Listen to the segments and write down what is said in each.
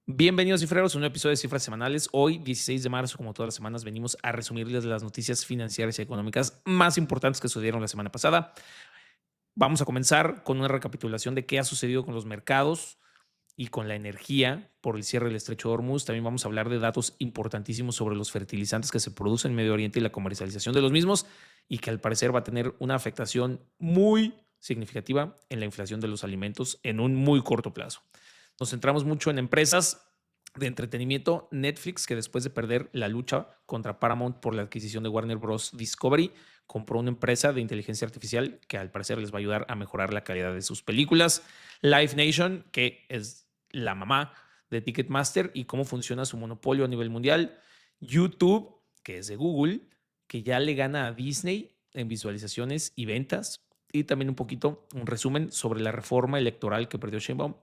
Bienvenidos cifreros a un episodio de Cifras Semanales. Hoy, 16 de marzo, como todas las semanas, venimos a resumirles las noticias financieras y económicas más importantes que sucedieron la semana pasada. Vamos a comenzar con una recapitulación de qué ha sucedido con los mercados y con la energía por el cierre del Estrecho de Hormuz. También vamos a hablar de datos importantísimos sobre los fertilizantes que se producen en Medio Oriente y la comercialización de los mismos, y que al parecer va a tener una afectación muy significativa en la inflación de los alimentos en un muy corto plazo. Nos centramos mucho en empresas de entretenimiento. Netflix, que después de perder la lucha contra Paramount por la adquisición de Warner Bros. Discovery, compró una empresa de inteligencia artificial que al parecer les va a ayudar a mejorar la calidad de sus películas. Live Nation, que es la mamá de Ticketmaster y cómo funciona su monopolio a nivel mundial. YouTube, que es de Google, que ya le gana a Disney en visualizaciones y ventas. Y también un poquito un resumen sobre la reforma electoral que perdió Sheinbaum,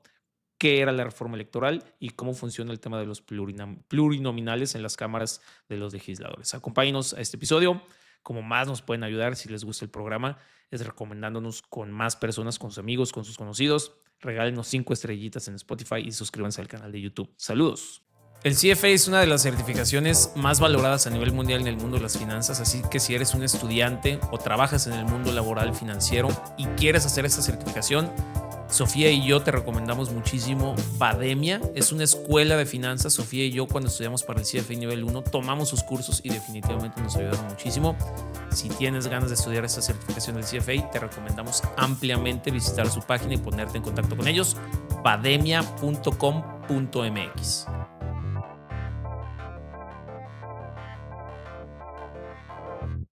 qué era la reforma electoral y cómo funciona el tema de los plurinominales en las cámaras de los legisladores. Acompáñenos a este episodio. Como más nos pueden ayudar, si les gusta el programa, es recomendándonos con más personas, con sus amigos, con sus conocidos. Regálenos 5 estrellitas en Spotify y suscríbanse al canal de YouTube. Saludos. El CFA es una de las certificaciones más valoradas a nivel mundial en el mundo de las finanzas, así que si eres un estudiante o trabajas en el mundo laboral financiero y quieres hacer esta certificación, Sofía y yo te recomendamos muchísimo Pademia. Es una escuela de finanzas. Sofía y yo, cuando estudiamos para el CFA nivel 1, tomamos sus cursos y definitivamente nos ayudaron muchísimo. Si tienes ganas de estudiar esta certificación del CFA, te recomendamos ampliamente visitar su página y ponerte en contacto con ellos, pademia.com.mx.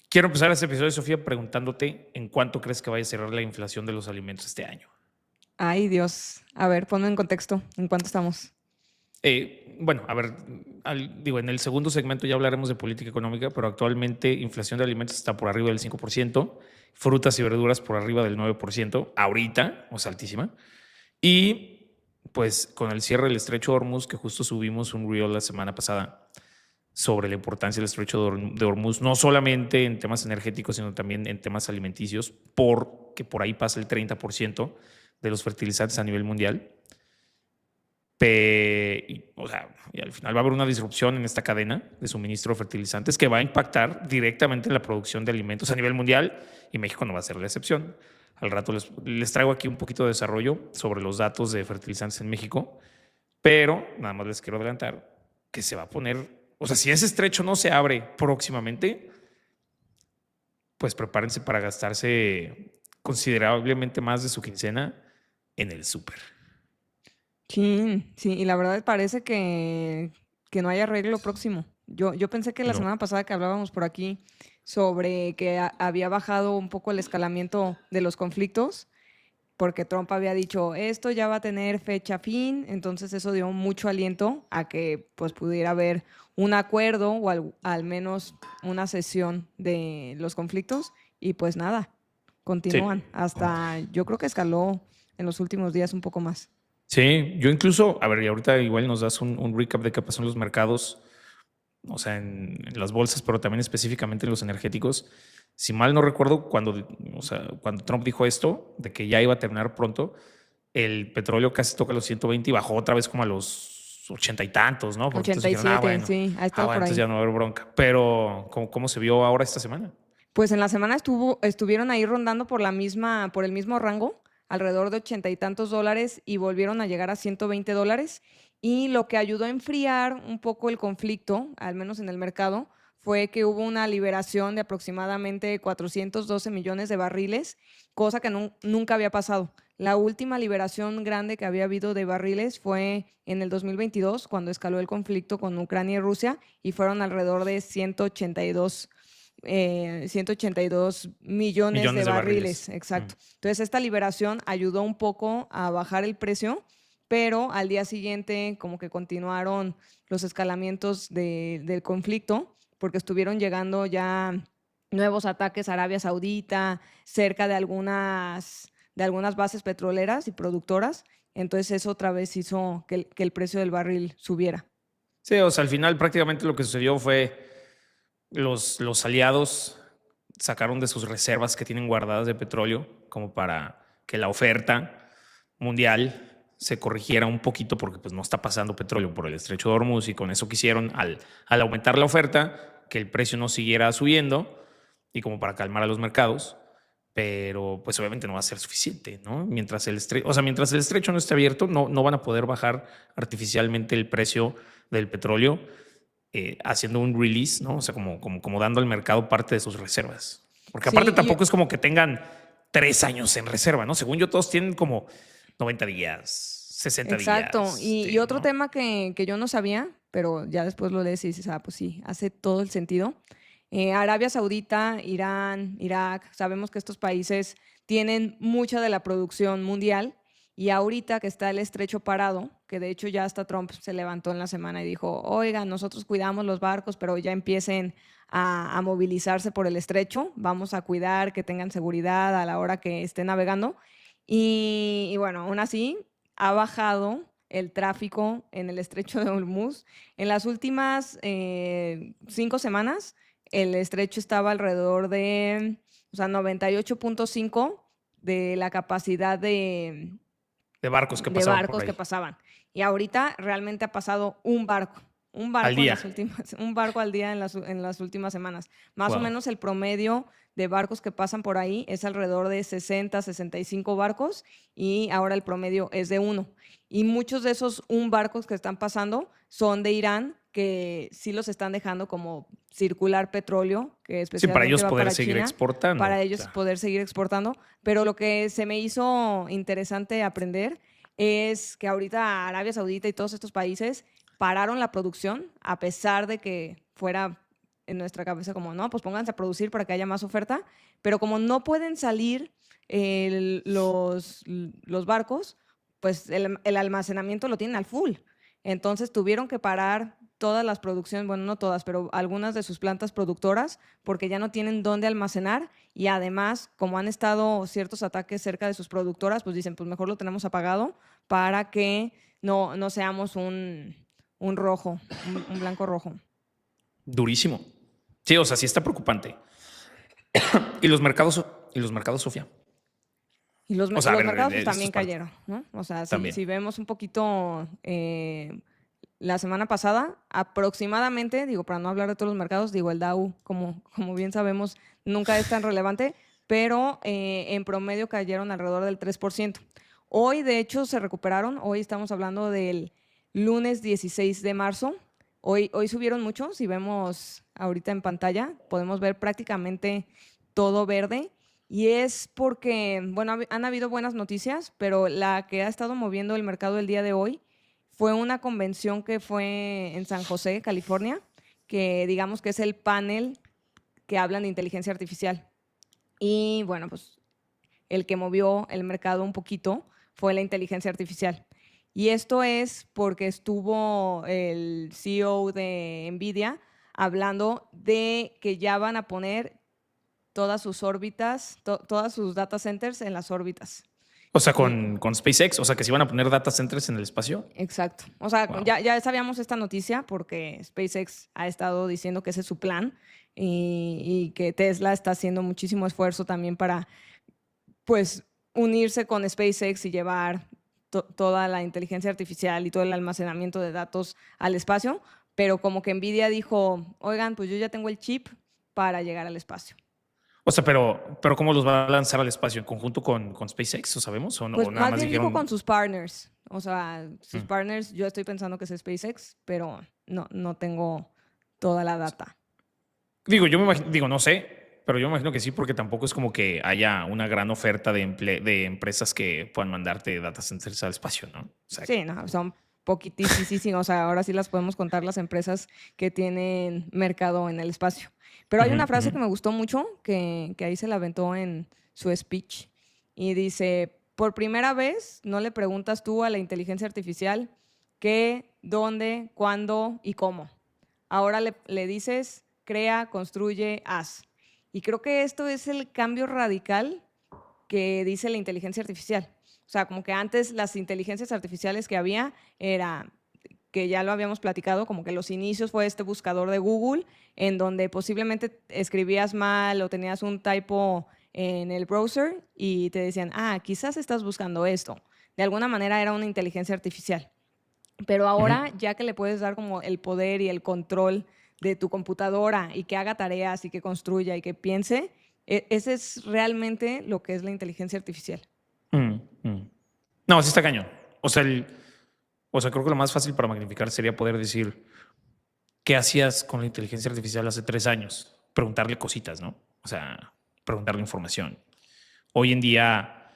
Quiero empezar este episodio, Sofía, preguntándote en cuánto crees que vaya a cerrar la inflación de los alimentos este año. Ay, Dios. A ver, ponme en contexto. ¿En cuánto estamos? Bueno, a ver, en el segundo segmento ya hablaremos de política económica, pero actualmente inflación de alimentos está por arriba del 5%, frutas y verduras por arriba del 9%, ahorita, o sea, altísima. Y pues con el cierre del Estrecho de Hormuz, que justo subimos un reel la semana pasada sobre la importancia del Estrecho de Hormuz, no solamente en temas energéticos, sino también en temas alimenticios, porque por ahí pasa el 30% de los fertilizantes a nivel mundial. Y al final va a haber una disrupción en esta cadena de suministro de fertilizantes que va a impactar directamente en la producción de alimentos a nivel mundial, y México no va a ser la excepción. Al rato les traigo aquí un poquito de desarrollo sobre los datos de fertilizantes en México, pero nada más les quiero adelantar que se va a poner, o sea, si ese estrecho no se abre próximamente, pues prepárense para gastarse considerablemente más de su quincena en el súper. Sí, sí, y la verdad parece que no hay arreglo próximo. Yo pensé que la No. semana pasada que hablábamos por aquí sobre que había bajado un poco el escalamiento de los conflictos, porque Trump había dicho, esto ya va a tener fecha fin, entonces eso dio mucho aliento a que pues pudiera haber un acuerdo o al menos una cesión de los conflictos, y pues nada, Sí. continúan. Hasta yo creo que escaló en los últimos días un poco más. Sí, yo incluso, a ver, y ahorita igual nos das un recap de qué pasó en los mercados, o sea, en las bolsas, pero también específicamente en los energéticos. Si mal no recuerdo, cuando Trump dijo esto, de que ya iba a terminar pronto, el petróleo casi toca los 120 y bajó otra vez como a los 80 y tantos, ¿no? Porque entonces dijeron, 87, sí, ha estado por entonces ahí. ya no va a haber bronca. Pero, ¿cómo se vio ahora esta semana? Pues en la semana estuvieron ahí rondando por el mismo rango, alrededor de 80 y tantos dólares, y volvieron a llegar a 120 dólares. Y lo que ayudó a enfriar un poco el conflicto, al menos en el mercado, fue que hubo una liberación de aproximadamente 412 millones de barriles, cosa que nunca había pasado. La última liberación grande que había habido de barriles fue en el 2022, cuando escaló el conflicto con Ucrania y Rusia, y fueron alrededor de 182 millones de Millones de barriles, barriles. exacto. Entonces, esta liberación ayudó un poco a bajar el precio, pero al día siguiente como que continuaron los escalamientos del conflicto, porque estuvieron llegando ya nuevos ataques a Arabia Saudita, cerca de algunas bases petroleras y productoras. Entonces, eso otra vez hizo que el precio del barril subiera. Sí, o sea, al final prácticamente lo que sucedió fue los aliados sacaron de sus reservas que tienen guardadas de petróleo como para que la oferta mundial se corrigiera un poquito porque pues no está pasando petróleo por el estrecho de Hormuz y con eso quisieron al aumentar la oferta que el precio no siguiera subiendo y como para calmar a los mercados, pero pues obviamente no va a ser suficiente, ¿no? Mientras el estrecho no esté abierto, no van a poder bajar artificialmente el precio del petróleo haciendo un release, ¿no? O sea, como dando al mercado parte de sus reservas. Porque aparte Sí, tampoco es como que tengan 3 años en reserva, ¿no? Según yo, todos tienen como 90 días, 60 exacto. días, Y otro ¿no? tema que yo no sabía, pero ya después lo lees y dices, pues sí, hace todo el sentido. Arabia Saudita, Irán, Irak, sabemos que estos países tienen mucha de la producción mundial y ahorita que está el estrecho parado, que de hecho ya hasta Trump se levantó en la semana y dijo, oiga, nosotros cuidamos los barcos, pero ya empiecen a movilizarse por el estrecho, vamos a cuidar que tengan seguridad a la hora que estén navegando. Y bueno, aún así ha bajado el tráfico en el estrecho de Hormuz. En las últimas 5 semanas, el estrecho estaba alrededor de, o sea, 98.5 de la capacidad De barcos que de pasaban por barcos que ahí pasaban. Y ahorita realmente ha pasado un al barco en día. las últimas, un barco al día en las últimas semanas. Más o Wow. menos el promedio de barcos que pasan por ahí es alrededor de 60, 65 barcos y ahora el promedio es de uno. Y muchos de esos barcos que están pasando son de Irán, que sí los están dejando como circular petróleo, que Sí, para especialmente ellos va poder para seguir China, exportando. para ellos Claro. poder seguir exportando. Pero lo que se me hizo interesante aprender es que ahorita Arabia Saudita y todos estos países pararon la producción a pesar de que fuera en nuestra cabeza como, no, pues pónganse a producir para que haya más oferta, pero como no pueden salir los barcos, pues el almacenamiento lo tienen al full. Entonces tuvieron que parar todas las producciones, bueno, no todas, pero algunas de sus plantas productoras porque ya no tienen dónde almacenar y además, como han estado ciertos ataques cerca de sus productoras, pues dicen, pues mejor lo tenemos apagado para que no seamos un rojo, un blanco rojo. Durísimo. Sí, o sea, sí está preocupante. Y los mercados, Sofía. O sea, a Los ver, mercados pues, esto es también parte. cayeron, ¿no? O sea, También. si vemos un poquito la semana pasada, aproximadamente, digo, para no hablar de todos los mercados, digo, el Dow, como bien sabemos, nunca es tan relevante, pero en promedio cayeron alrededor del 3%. Hoy, de hecho, se recuperaron. Hoy estamos hablando del lunes 16 de marzo. Hoy subieron mucho. Si vemos ahorita en pantalla, podemos ver prácticamente todo verde. Y es porque, bueno, han habido buenas noticias, pero la que ha estado moviendo el mercado el día de hoy fue una convención que fue en San José, California, que digamos que es el panel que hablan de inteligencia artificial. Y bueno, pues el que movió el mercado un poquito fue la inteligencia artificial. Y esto es porque estuvo el CEO de NVIDIA hablando de que ya van a poner todas sus órbitas, todas sus data centers en las órbitas. O sea, Y, con SpaceX, o sea, que se iban a poner data centers en el espacio. exacto. O sea, Wow. ya sabíamos esta noticia porque SpaceX ha estado diciendo que ese es su plan y que Tesla está haciendo muchísimo esfuerzo también para, pues, unirse con SpaceX y llevar toda la inteligencia artificial y todo el almacenamiento de datos al espacio. Pero como que NVIDIA dijo, oigan, pues yo ya tengo el chip para llegar al espacio. O sea, pero ¿cómo los va a lanzar al espacio? ¿En conjunto con SpaceX? ¿O sabemos? ¿O, no, Pues o nada más más bien dijo con dijeron? sus partners. O sea, sus Mm. partners, yo estoy pensando que es SpaceX, pero no tengo toda la data. Digo, yo me imagino, digo, no sé, pero yo me imagino que sí, porque tampoco es como que haya una gran oferta de empresas que puedan mandarte data centers al espacio, ¿no? O sea, Sí, no, son poquitísimas. O sea, ahora sí las podemos contar las empresas que tienen mercado en el espacio. Pero hay ujú, una frase ujú. que me gustó mucho, que ahí se la aventó en su speech, y dice, por primera vez no le preguntas tú a la inteligencia artificial qué, dónde, cuándo y cómo. Ahora le dices, crea, construye, haz. Y creo que esto es el cambio radical que dice la inteligencia artificial. O sea, como que antes las inteligencias artificiales que había era que ya lo habíamos platicado, como que los inicios fue este buscador de Google, en donde posiblemente escribías mal o tenías un typo en el browser y te decían, quizás estás buscando esto. de alguna manera era una inteligencia artificial. Pero ahora, ya que le puedes dar como el poder y el control de tu computadora y que haga tareas y que construya y que piense, ese es realmente lo que es la inteligencia artificial. No, sí está cañón. O sea, creo que lo más fácil para magnificar sería poder decir qué hacías con la inteligencia artificial hace 3 años. Preguntarle cositas, ¿no? O sea, preguntarle información. Hoy en día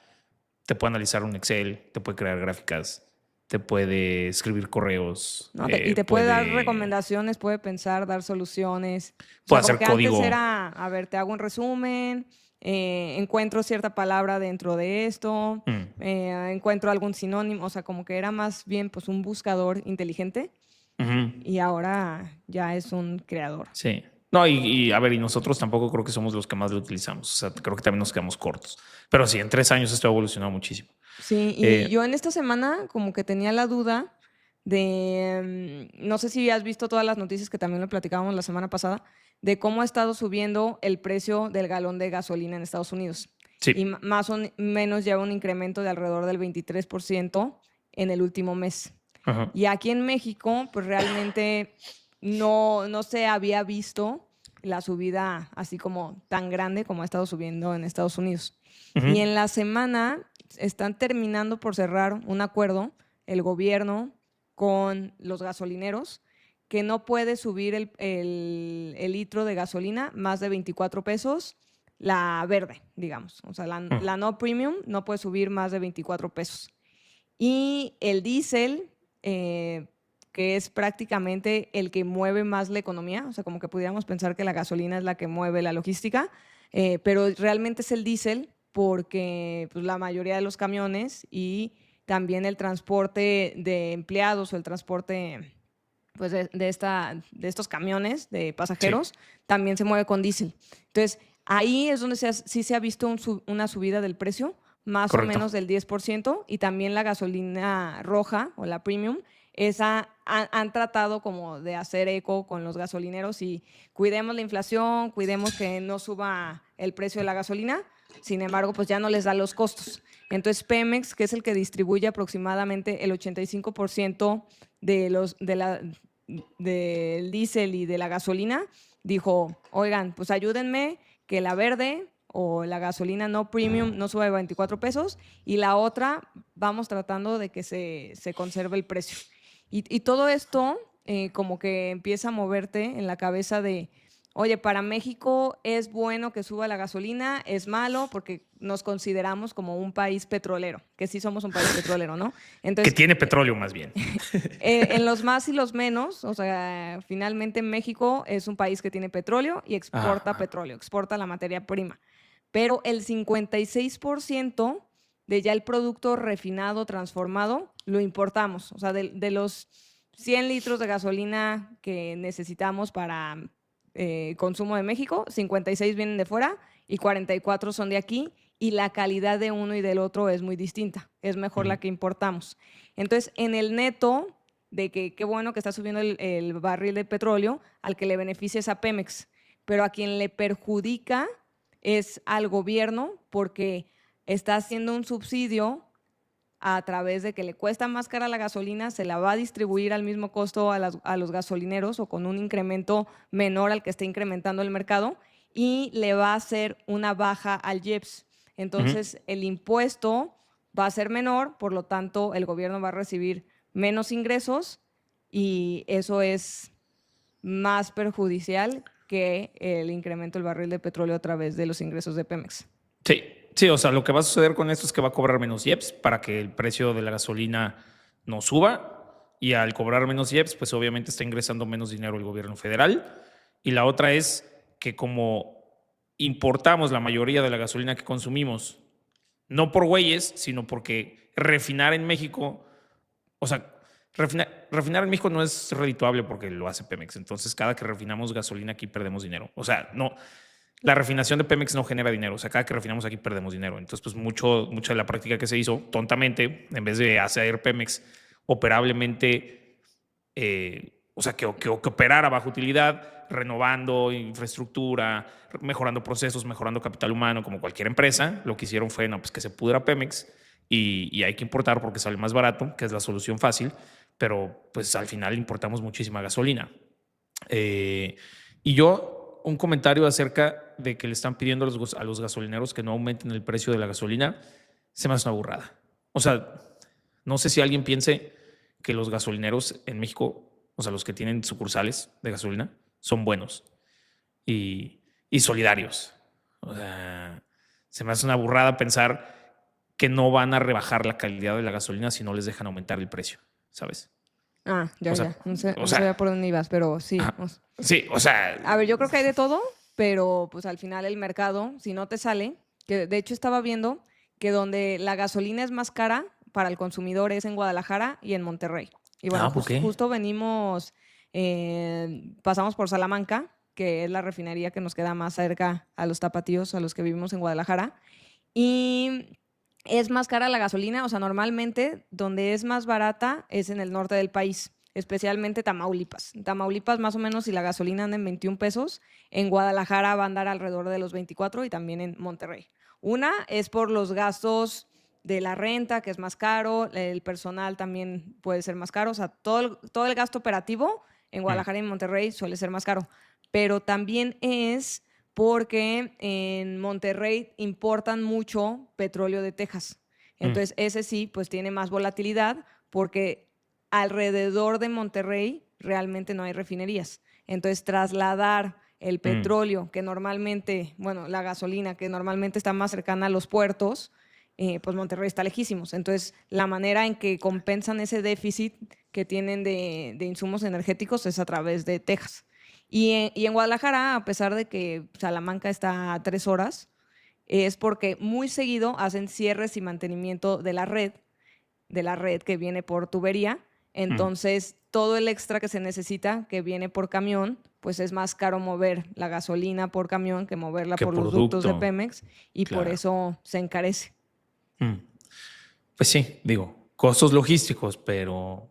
te puede analizar un Excel, te puede crear gráficas, te puede escribir correos. ¿No? Y te puede dar recomendaciones, puede pensar, dar soluciones. O Puede sea, como hacer que código. antes era, a ver, te hago un resumen, encuentro cierta palabra dentro de esto, encuentro algún sinónimo, o sea, como que era más bien pues un buscador inteligente y ahora ya es un creador. Sí. No, a ver, y nosotros tampoco creo que somos los que más lo utilizamos. O sea, creo que también nos quedamos cortos. Pero sí, en 3 años esto ha evolucionado muchísimo. Sí, y yo en esta semana como que tenía la duda de, no sé si has visto todas las noticias que también lo platicábamos la semana pasada, de cómo ha estado subiendo el precio del galón de gasolina en Estados Unidos. Sí. Y más o menos lleva un incremento de alrededor del 23% en el último mes. Ajá. Y aquí en México, pues realmente no se había visto la subida así como tan grande como ha estado subiendo en Estados Unidos. Y en la semana están terminando por cerrar un acuerdo, el gobierno con los gasolineros, que no puede subir el litro de gasolina más de 24 pesos, la verde, digamos. O sea, la no premium no puede subir más de 24 pesos. Y el diésel, que es prácticamente el que mueve más la economía, o sea, como que pudiéramos pensar que la gasolina es la que mueve la logística, pero realmente es el diésel porque pues, la mayoría de los camiones y también el transporte de empleados o el transporte pues, de estos camiones de pasajeros también se mueve con diésel. Entonces, ahí es donde sí se ha visto una subida del precio, más o menos del 10%, y también la gasolina roja o la premium, esa han tratado como de hacer eco con los gasolineros y cuidemos la inflación, cuidemos que no suba el precio de la gasolina, sin embargo, pues ya no les da los costos. Entonces Pemex, que es el que distribuye aproximadamente el 85% del diésel y de la gasolina, dijo, oigan, pues ayúdenme que la verde o la gasolina no premium no suba de 24 pesos y la otra vamos tratando de que se conserve el precio. Y todo esto como que empieza a moverte en la cabeza de, oye, para México es bueno que suba la gasolina, es malo porque nos consideramos como un país petrolero, que sí somos un país petrolero, ¿no? Entonces, que tiene petróleo más bien. En los más y los menos, o sea, finalmente México es un país que tiene petróleo y exporta petróleo, exporta la materia prima. Pero el 56% de ya el producto refinado, transformado, lo importamos. O sea, de los 100 litros de gasolina que necesitamos para consumo de México, 56 vienen de fuera y 44 son de aquí. Y la calidad de uno y del otro es muy distinta. Es mejor la que importamos. Entonces, en el neto de que qué bueno que está subiendo el barril de petróleo, al que le beneficia es a Pemex. Pero a quien le perjudica es al gobierno porque está haciendo un subsidio a través de que le cuesta más cara la gasolina, se la va a distribuir al mismo costo a los gasolineros o con un incremento menor al que está incrementando el mercado y le va a hacer una baja al IEPS. Entonces, el impuesto va a ser menor, por lo tanto, el gobierno va a recibir menos ingresos y eso es más perjudicial que el incremento del barril de petróleo a través de los ingresos de Pemex. Sí, o sea, lo que va a suceder con esto es que va a cobrar menos IEPS para que el precio de la gasolina no suba y al cobrar menos IEPS, pues obviamente está ingresando menos dinero el gobierno federal. Y la otra es que como importamos la mayoría de la gasolina que consumimos, no por güeyes, sino porque refinar en México, o sea, refinar en México no es redituable porque lo hace Pemex. Entonces, cada que refinamos gasolina aquí perdemos dinero. O sea, no, la refinación de Pemex no genera dinero. O sea, cada que refinamos aquí perdemos dinero. Entonces, pues mucha de la práctica que se hizo, tontamente, en vez de hacer Pemex operablemente, o sea, que operara bajo utilidad, renovando infraestructura, mejorando procesos, mejorando capital humano, como cualquier empresa, lo que hicieron fue, no, pues que se pudra Pemex y hay que importar porque sale más barato, que es la solución fácil, pero pues al final importamos muchísima gasolina. Y yo, un comentario acerca de que le están pidiendo a los gasolineros que no aumenten el precio de la gasolina, se me hace una burrada. O sea, no sé si alguien piense que los gasolineros en México, o sea, los que tienen sucursales de gasolina, son buenos y solidarios. O sea, se me hace una burrada pensar que no van a rebajar la calidad de la gasolina si no les dejan aumentar el precio, ¿sabes? Ah, ya, O sea, ya. No sé, o no sabía sea, por dónde ibas, pero sí. ajá, sí, o sea, A ver, yo creo que hay de todo, pero pues al final el mercado, si no te sale, que de hecho estaba viendo que donde la gasolina es más cara para el consumidor es en Guadalajara y en Monterrey. Y bueno, ¿por qué? justo venimos, pasamos por Salamanca, que es la refinería que nos queda más cerca a los tapatíos, a los que vivimos en Guadalajara. Y es más cara la gasolina, o sea, normalmente donde es más barata es en el norte del país, especialmente Tamaulipas. En Tamaulipas, más o menos, si la gasolina anda en 21 pesos, en Guadalajara va a andar alrededor de los 24 y también en Monterrey. Una es por los gastos de la renta, que es más caro, el personal también puede ser más caro, o sea, todo el gasto operativo en Mm, Guadalajara y en Monterrey suele ser más caro, pero también es porque en Monterrey importan mucho petróleo de Texas. mm, Entonces, ese sí, pues tiene más volatilidad porque alrededor de Monterrey realmente no hay refinerías. Entonces, trasladar el mm, petróleo que normalmente, bueno, la gasolina que normalmente está más cercana a los puertos, pues Monterrey está lejísimos. Entonces, la manera en que compensan ese déficit que tienen de insumos energéticos es a través de Texas. Y en Guadalajara, a pesar de que Salamanca está a 3 horas, es porque muy seguido hacen cierres y mantenimiento de la red que viene por tubería. mm. Entonces, todo el extra que se necesita, que viene por camión, pues es más caro mover la gasolina por camión que moverla ¿Qué por los ductos de producto? Pemex y por Claro. eso se encarece. Mm. Pues sí, digo, costos logísticos, pero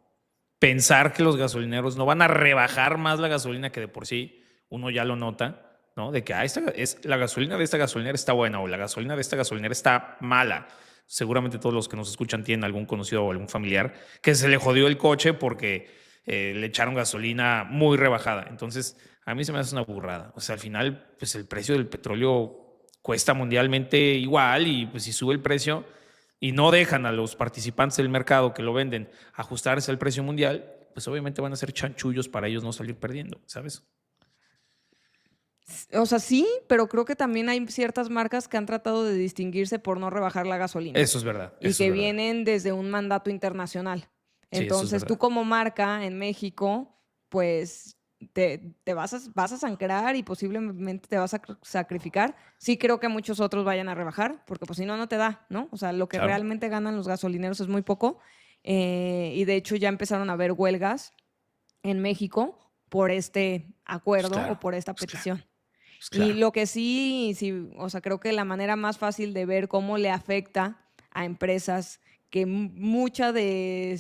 pensar que los gasolineros no van a rebajar más la gasolina que de por sí uno ya lo nota, ¿no? De que la gasolina de esta gasolinera está buena o la gasolina de esta gasolinera está mala. Seguramente todos los que nos escuchan tienen algún conocido o algún familiar que se le jodió el coche porque le echaron gasolina muy rebajada. Entonces, a mí se me hace una burrada. O sea, al final, pues el precio del petróleo cuesta mundialmente igual y pues si sube el precio y no dejan a los participantes del mercado que lo venden ajustarse al precio mundial, pues obviamente van a ser chanchullos para ellos no salir perdiendo, ¿sabes? O sea, sí, pero creo que también hay ciertas marcas que han tratado de distinguirse por no rebajar la gasolina Eso es verdad, y eso es que verdad. vienen desde un mandato internacional. Sí, eso es Entonces, tú verdad. como marca en México, pues vas a sangrar y posiblemente te vas a sacrificar. Sí creo que muchos otros vayan a rebajar, porque pues si no, no te da, ¿no? O sea, lo que Claro. realmente ganan los gasolineros es muy poco. Y de hecho ya empezaron a haber huelgas en México por este Pues acuerdo o claro, por esta pues claro, petición. pues Y claro. lo que sí, sí, o sea, creo que la manera más fácil de ver cómo le afecta a empresas que mucho de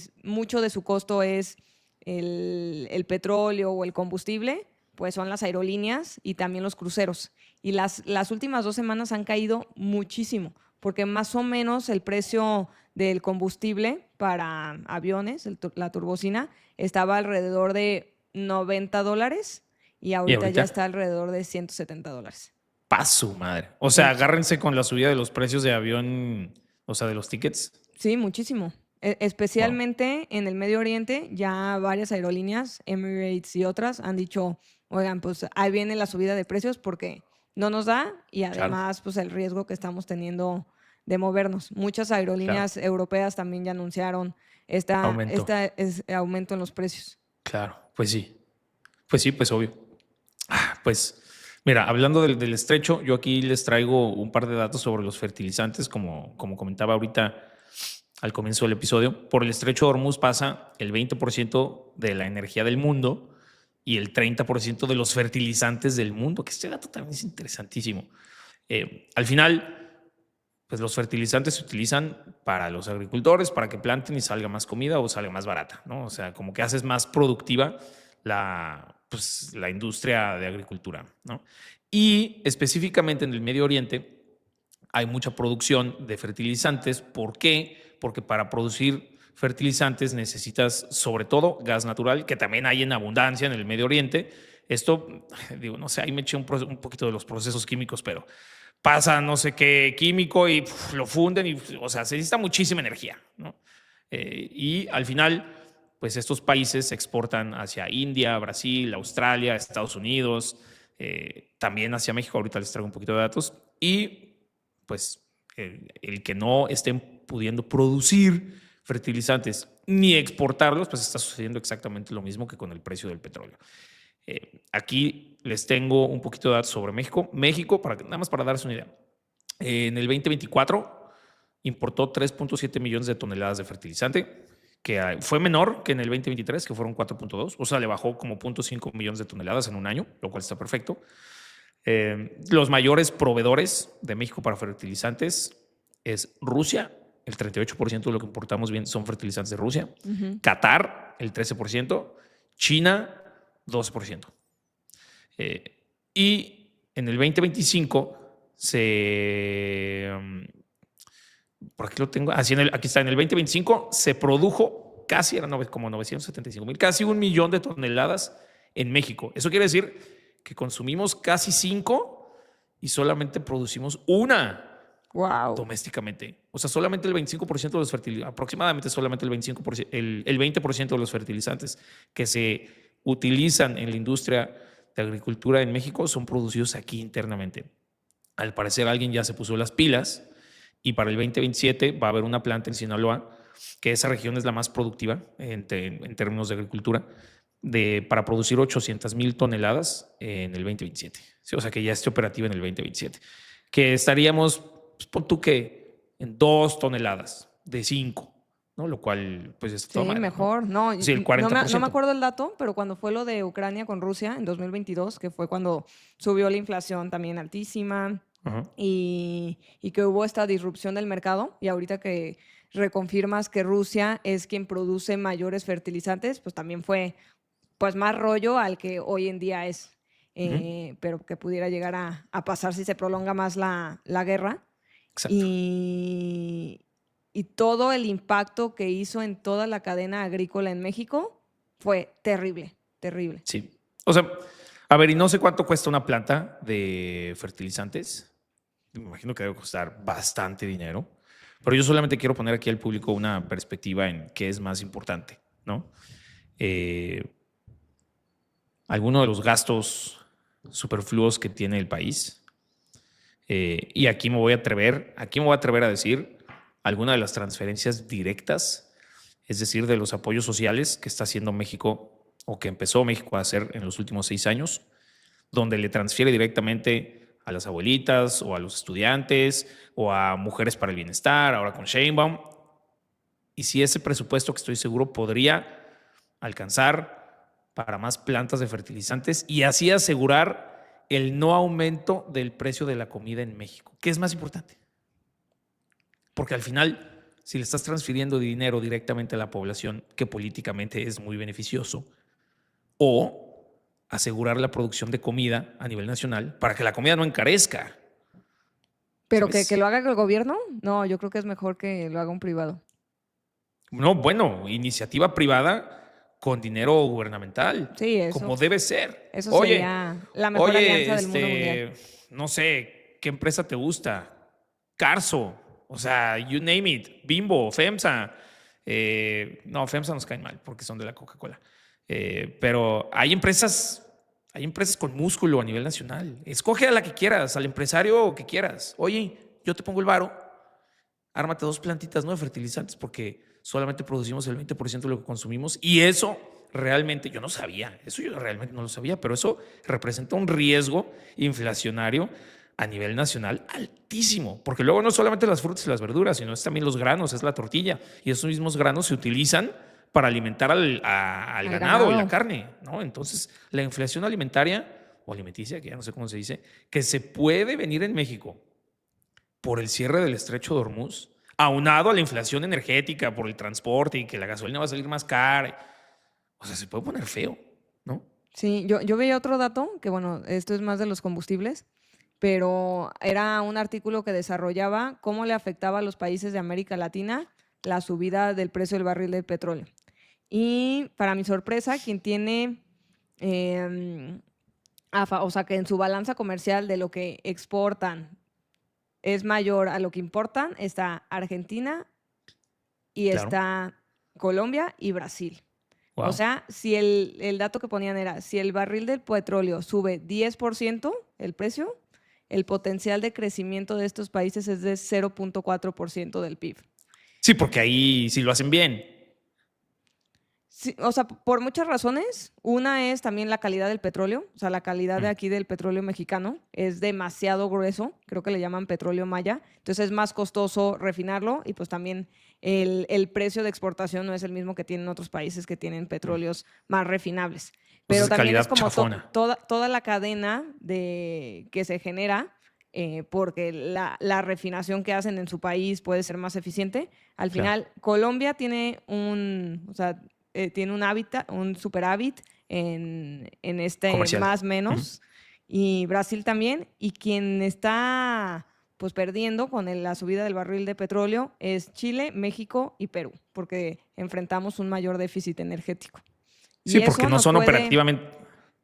su costo es el petróleo o el combustible, pues son las aerolíneas y también los cruceros. Y las últimas 2 semanas han caído muchísimo, porque más o menos el precio del combustible para aviones, la turbocina, estaba alrededor de $90 y Y ahorita ya ahorita, está alrededor de $170. pa' su madre. O sea, En- agárrense con la subida de los precios de avión, o sea, de los tickets. sí, muchísimo. Wow, Especialmente en el Medio Oriente, ya varias aerolíneas, Emirates y otras, han dicho, oigan, pues ahí viene la subida de precios porque no nos da y claro, además pues el riesgo que estamos teniendo de movernos. Muchas claro. aerolíneas europeas también ya anunciaron Aumento, aumento en los precios. claro. Pues sí. Pues sí, pues obvio. Pues mira, hablando del estrecho, yo aquí les traigo un par de datos sobre los fertilizantes, como comentaba ahorita al comienzo del episodio. Por el estrecho de Hormuz pasa el 20% de la energía del mundo y el 30% de los fertilizantes del mundo, que este dato también es interesantísimo. Al final, pues los fertilizantes se utilizan para los agricultores, para que planten y salga más comida o salga más barata, ¿no? O sea, como que haces más productiva la industria de agricultura, ¿no? Y específicamente en el Medio Oriente hay mucha producción de fertilizantes. ¿Por qué? Porque para producir fertilizantes necesitas sobre todo gas natural, que también hay en abundancia en el Medio Oriente. Esto, digo, no sé, ahí me eché un poquito de los procesos químicos, pero pasa no sé qué químico y lo funden y, o sea, se necesita muchísima energía, ¿no? Y al final, pues estos países exportan hacia India, Brasil, Australia, Estados Unidos, también hacia México. Ahorita les traigo un poquito de datos. Y pues el que no estén pudiendo producir fertilizantes ni exportarlos, pues está sucediendo exactamente lo mismo que con el precio del petróleo. Aquí les tengo un poquito de datos sobre México. México, nada más para darles una idea, en el 2024 importó 3.7 millones de toneladas de fertilizante, que fue menor que en el 2023, que fueron 4.2. O sea, le bajó como 0.5 millones de toneladas en un año, lo cual está perfecto. Los mayores proveedores de México para fertilizantes es Rusia. El 38% de lo que importamos bien son fertilizantes de Rusia. Qatar, el 13%. China, 12%. Y en el 2025 por aquí lo tengo. Aquí está. En el 2025 se produjo casi, eran como 975,000, casi 1 millón de toneladas en México. Eso quiere decir que consumimos casi 5 y solamente producimos 1 domésticamente. O sea, solamente el 25% de los fertilizantes, aproximadamente solamente el 25%, el 20% de los fertilizantes que se utilizan en la industria de agricultura en México son producidos aquí internamente. Al parecer alguien ya se puso las pilas y para el 2027 va a haber una planta en Sinaloa, que esa región es la más productiva en términos de agricultura, para producir 800,000 toneladas en el 2027. Sí, o sea, que ya esté operativa en el 2027. Que estaríamos, pues, pon tú que en 2 toneladas de 5, ¿no? Lo cual, pues, es todo Sí, mal, mejor. No, sí, el 40%. no me acuerdo el dato, pero cuando fue lo de Ucrania con Rusia en 2022, que fue cuando subió la inflación también altísima y que hubo esta disrupción del mercado, y ahorita que reconfirmas que Rusia es quien produce mayores fertilizantes, pues también fue pues más rollo al que hoy en día es, pero que pudiera llegar a pasar si se prolonga más la guerra. Exacto. Y todo el impacto que hizo en toda la cadena agrícola en México fue terrible, terrible. Sí. O sea, a ver, y no sé cuánto cuesta una planta de fertilizantes. Me imagino que debe costar bastante dinero. Pero yo solamente quiero poner aquí al público una perspectiva en qué es más importante, ¿no? Alguno de los gastos superfluos que tiene el país. Y aquí me voy a atrever a decir alguna de las transferencias directas, es decir, de los apoyos sociales que está haciendo México o que empezó México a hacer en los últimos 6 años, donde le transfiere directamente a las abuelitas o a los estudiantes o a mujeres para el bienestar, ahora con Sheinbaum. Y si ese presupuesto, que estoy seguro podría alcanzar para más plantas de fertilizantes y así asegurar el no aumento del precio de la comida en México. ¿Qué es más importante? Porque al final, si le estás transfiriendo dinero directamente a la población, que políticamente es muy beneficioso, o asegurar la producción de comida a nivel nacional para que la comida no encarezca. ¿Pero que lo haga el gobierno? No, yo creo que es mejor que lo haga un privado. No, bueno, iniciativa privada con dinero gubernamental. Sí, eso. Como debe ser. Eso sería la mejor alianza del mundo mundial. No sé, ¿qué empresa te gusta? Carso, o sea, you name it. Bimbo, FEMSA. No, FEMSA nos caen mal porque son de la Coca-Cola. Pero hay empresas con músculo a nivel nacional. Escoge a la que quieras, al empresario que quieras. Oye, yo te pongo el varo, ármate 2 plantitas, ¿no?, de fertilizantes, porque solamente producimos el 20% de lo que consumimos. Y eso realmente, yo realmente no lo sabía, pero eso representa un riesgo inflacionario a nivel nacional altísimo, porque luego no solamente las frutas y las verduras, sino es también los granos, es la tortilla, y esos mismos granos se utilizan para alimentar al ganado y la carne, ¿no? Entonces, la inflación alimentaria o alimenticia, que ya no sé cómo se dice, que se puede venir en México por el cierre del Estrecho de Hormuz, aunado a la inflación energética por el transporte y que la gasolina va a salir más cara, o sea, se puede poner feo, ¿no? Sí, yo veía otro dato, que bueno, esto es más de los combustibles, pero era un artículo que desarrollaba cómo le afectaba a los países de América Latina la subida del precio del barril de petróleo. Y para mi sorpresa, quien tiene, o sea, que en su balanza comercial de lo que exportan es mayor a lo que importan, está Argentina y Claro. está Colombia y Brasil. Wow. O sea, si el dato que ponían era, si el barril del petróleo sube 10% el precio, el potencial de crecimiento de estos países es de 0.4% del PIB. Sí, porque ahí sí lo hacen bien. Sí, o sea, por muchas razones. Una es también la calidad del petróleo. O sea, la calidad de aquí del petróleo mexicano es demasiado grueso. Creo que le llaman petróleo maya. Entonces es más costoso refinarlo y pues también el precio de exportación no es el mismo que tienen otros países que tienen petróleos más refinables. Pero Entonces, también es calidad como chafona. toda la cadena que se genera, porque la refinación que hacen en su país puede ser más eficiente. Al Claro. final, Colombia tiene tiene un superávit en este Comercial. más menos, y Brasil también, y quien está pues perdiendo con la subida del barril de petróleo es Chile, México y Perú, porque enfrentamos un mayor déficit energético. Sí, Y porque eso no son operativamente. nos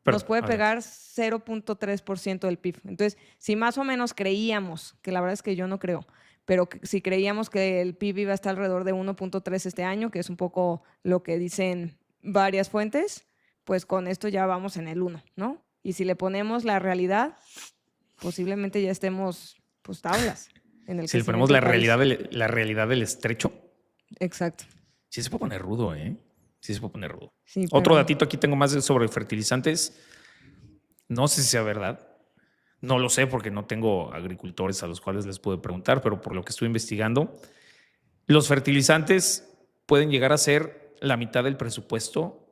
Perdón, puede adelante. pegar 0.3% del PIB. Entonces, si más o menos creíamos, que la verdad es que yo no creo, pero si creíamos que el PIB iba a estar alrededor de 1.3 este año, que es un poco lo que dicen varias fuentes, pues con esto ya vamos en el 1, ¿no? Y si le ponemos la realidad, posiblemente ya estemos pues tablas en el Si le ponemos crecimiento del país. la realidad del estrecho, Exacto. sí se puede poner rudo, ¿eh? Sí se puede poner rudo. Sí, Otro pero datito aquí tengo más sobre fertilizantes. No sé si sea verdad. No lo sé porque no tengo agricultores a los cuales les puedo preguntar, pero por lo que estoy investigando, los fertilizantes pueden llegar a ser la mitad del presupuesto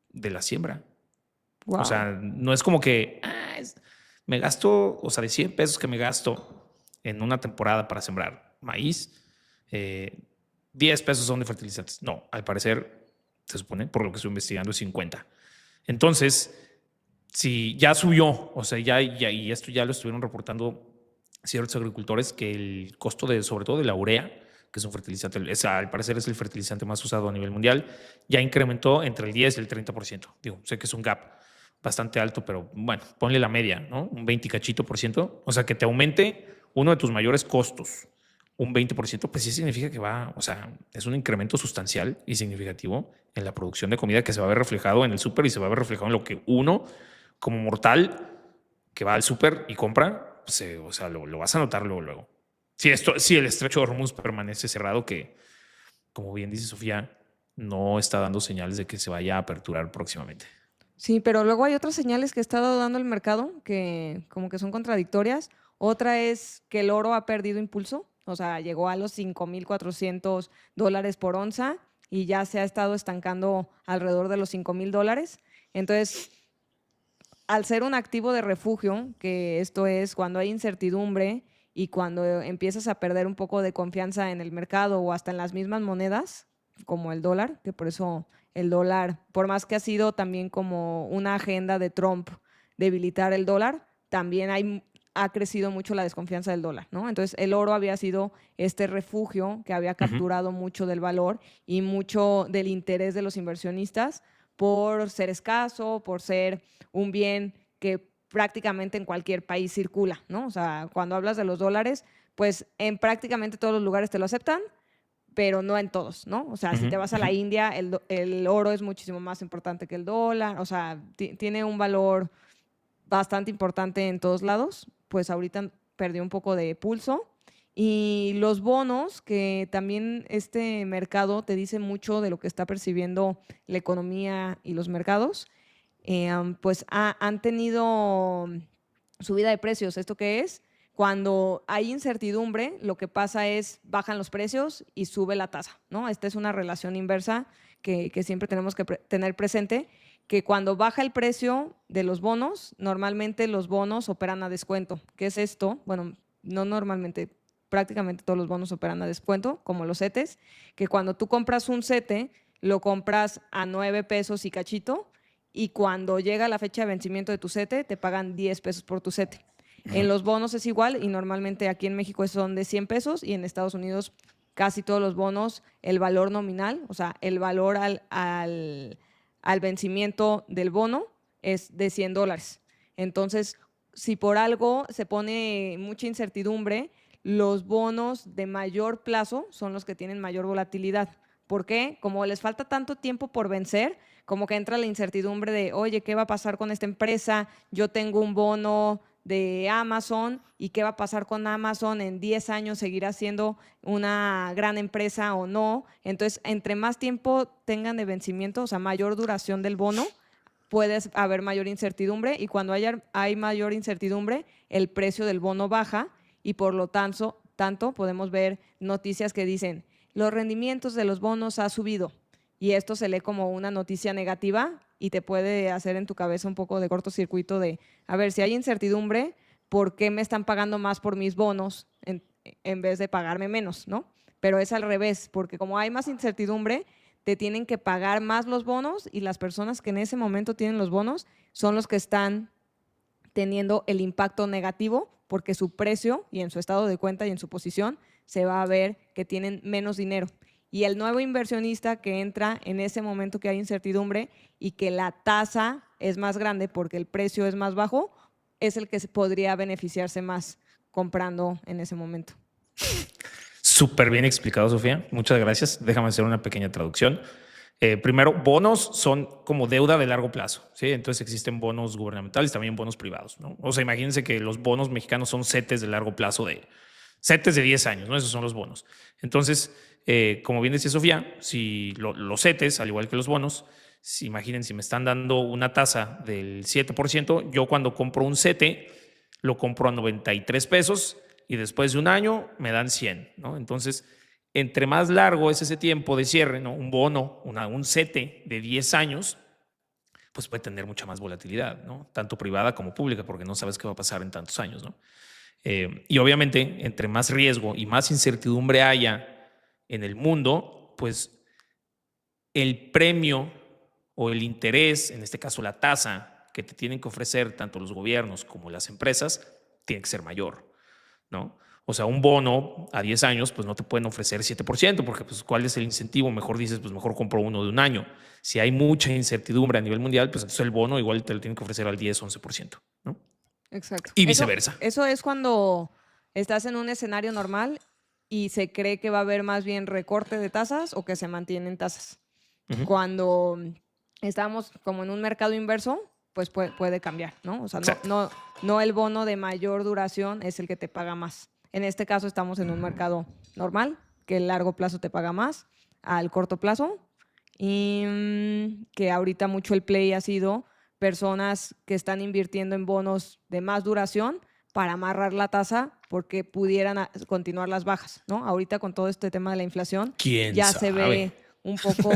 de la siembra. O wow. sea, no es como que me gasto, o sea, de 100 pesos que me gasto en una temporada para sembrar maíz, 10 pesos son de fertilizantes. No, al parecer, se supone, por lo que estoy investigando, es 50. Entonces, si ya subió, o sea, y esto ya lo estuvieron reportando ciertos agricultores, que el costo de, sobre todo de la urea, que es un fertilizante, al parecer es el fertilizante más usado a nivel mundial, ya incrementó entre el 10 y el 30%. Digo, sé que es un gap bastante alto, pero bueno, ponle la media, ¿no? Un 20 cachito por ciento. O sea, que te aumente uno de tus mayores costos un 20%, pues sí significa que o sea, es un incremento sustancial y significativo en la producción de comida que se va a ver reflejado en el súper y se va a ver reflejado en lo que uno, como mortal, que va al súper y compra, pues, o sea, lo vas a notar luego. Si el estrecho de Hormuz permanece cerrado, que, como bien dice Sofía, no está dando señales de que se vaya a aperturar próximamente. Sí, pero luego hay otras señales que está dando el mercado que como que son contradictorias. Otra es que el oro ha perdido impulso, o sea, llegó a los 5.400 dólares por onza y ya se ha estado estancando alrededor de los 5.000 dólares. Entonces, al ser un activo de refugio, que esto es cuando hay incertidumbre y cuando empiezas a perder un poco de confianza en el mercado o hasta en las mismas monedas, como el dólar, que por eso el dólar, por más que ha sido también como una agenda de Trump debilitar el dólar, también ha crecido mucho la desconfianza del dólar, ¿no? Entonces el oro había sido este refugio que había capturado mucho del valor y mucho del interés de los inversionistas por ser escaso, por ser un bien que prácticamente en cualquier país circula, ¿no? O sea, cuando hablas de los dólares, pues en prácticamente todos los lugares te lo aceptan, pero no en todos, ¿no? O sea, si te vas a la India, el oro es muchísimo más importante que el dólar, o sea, tiene un valor bastante importante en todos lados, pues ahorita perdió un poco de pulso. Y los bonos, que también este mercado te dice mucho de lo que está percibiendo la economía y los mercados, pues han tenido subida de precios. ¿Esto qué es? Cuando hay incertidumbre, lo que pasa es bajan los precios y sube la tasa, ¿no? Esta es una relación inversa que siempre tenemos que tener presente, que cuando baja el precio de los bonos, normalmente los bonos operan a descuento. ¿Qué es esto? Bueno, no normalmente, prácticamente todos los bonos operan a descuento, como los CETES, que cuando tú compras un CETE, lo compras a 9 pesos y cachito, y cuando llega la fecha de vencimiento de tu CETE, te pagan 10 pesos por tu CETE. En los bonos es igual y normalmente aquí en México son de 100 pesos y en Estados Unidos casi todos los bonos, el valor nominal, o sea, el valor al vencimiento del bono es de $100. Entonces, si por algo se pone mucha incertidumbre, los bonos de mayor plazo son los que tienen mayor volatilidad. ¿Por qué? Como les falta tanto tiempo por vencer, como que entra la incertidumbre de, oye, ¿qué va a pasar con esta empresa? Yo tengo un bono de Amazon y qué va a pasar con Amazon en 10 años, seguirá siendo una gran empresa o no. Entonces, entre más tiempo tengan de vencimiento, o sea, mayor duración del bono, puede haber mayor incertidumbre y cuando hay mayor incertidumbre, el precio del bono baja y por lo tanto podemos ver noticias que dicen los rendimientos de los bonos ha subido y esto se lee como una noticia negativa y te puede hacer en tu cabeza un poco de cortocircuito de, a ver, si hay incertidumbre, ¿por qué me están pagando más por mis bonos en vez de pagarme menos, ¿no? Pero es al revés, porque como hay más incertidumbre, te tienen que pagar más los bonos y las personas que en ese momento tienen los bonos son los que están teniendo el impacto negativo porque su precio y en su estado de cuenta y en su posición se va a ver que tienen menos dinero. Y el nuevo inversionista que entra en ese momento que hay incertidumbre y que la tasa es más grande porque el precio es más bajo, es el que podría beneficiarse más comprando en ese momento. Súper bien explicado, Sofía. Muchas gracias. Déjame hacer una pequeña traducción. Primero, bonos son como deuda de largo plazo, ¿sí? Entonces existen bonos gubernamentales, también bonos privados, ¿no? O sea, imagínense que los bonos mexicanos son CETES de largo plazo, CETES de 10 años, ¿no? Esos son los bonos. Entonces, como bien decía Sofía, si los CETES, al igual que los bonos, imaginen, si me están dando una tasa del 7%, yo cuando compro un CETE lo compro a 93 pesos y después de un año me dan 100, ¿no? Entonces, entre más largo es ese tiempo de cierre, ¿no? Un bono, un CETE de 10 años, pues puede tener mucha más volatilidad, ¿no? Tanto privada como pública, porque no sabes qué va a pasar en tantos años, ¿no? Y obviamente, entre más riesgo y más incertidumbre haya en el mundo, pues el premio o el interés, en este caso la tasa que te tienen que ofrecer tanto los gobiernos como las empresas, tiene que ser mayor, ¿no? O sea, un bono a 10 años, pues no te pueden ofrecer 7%, porque pues ¿cuál es el incentivo? Mejor dices, pues mejor compro uno de un año. Si hay mucha incertidumbre a nivel mundial, pues entonces el bono igual te lo tienen que ofrecer al 10, 11%, ¿no? Exacto. Y viceversa. Eso es cuando estás en un escenario normal y se cree que va a haber más bien recorte de tasas o que se mantienen tasas. Cuando estamos como en un mercado inverso, pues puede cambiar, ¿no? O sea, no el bono de mayor duración es el que te paga más. En este caso estamos en un mercado normal, que el largo plazo te paga más al corto plazo y que ahorita mucho el play ha sido personas que están invirtiendo en bonos de más duración para amarrar la tasa porque pudieran continuar las bajas, ¿no? Ahorita con todo este tema de la inflación ya se ve un poco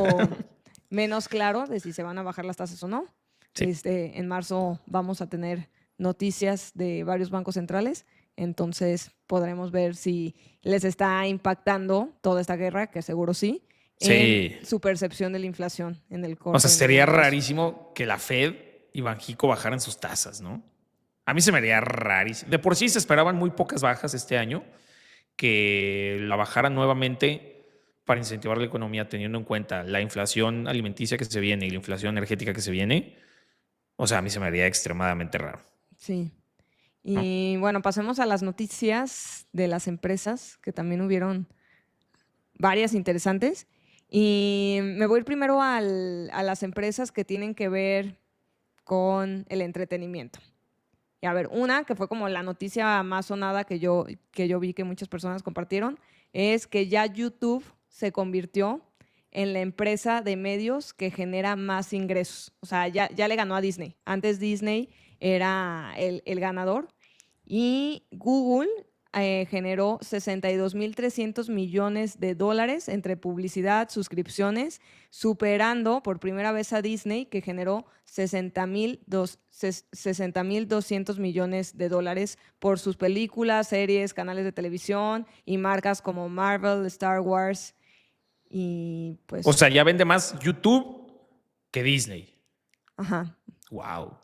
menos claro de si se van a bajar las tasas o no. Sí. En marzo vamos a tener noticias de varios bancos centrales, entonces podremos ver si les está impactando toda esta guerra, que seguro sí, en su percepción de la inflación en el corto. O sea, sería rarísimo que la Fed y Banxico bajaran sus tasas, ¿no? A mí se me haría rarísimo. De por sí se esperaban muy pocas bajas este año, que la bajaran nuevamente para incentivar la economía, teniendo en cuenta la inflación alimenticia que se viene y la inflación energética que se viene. O sea, a mí se me haría extremadamente raro. Sí. Y bueno, pasemos a las noticias de las empresas, que también hubieron varias interesantes. Y me voy a ir primero a las empresas que tienen que ver con el entretenimiento. Y a ver, una que fue como la noticia más sonada que yo vi que muchas personas compartieron, es que ya YouTube se convirtió en la empresa de medios que genera más ingresos. O sea, ya le ganó a Disney. Antes Disney era el ganador y Google generó 62.300 millones de dólares entre publicidad, suscripciones, superando por primera vez a Disney, que generó 60.200 millones de dólares por sus películas, series, canales de televisión y marcas como Marvel, Star Wars. Y pues, o sea, ya vende más YouTube que Disney. Ajá. Wow.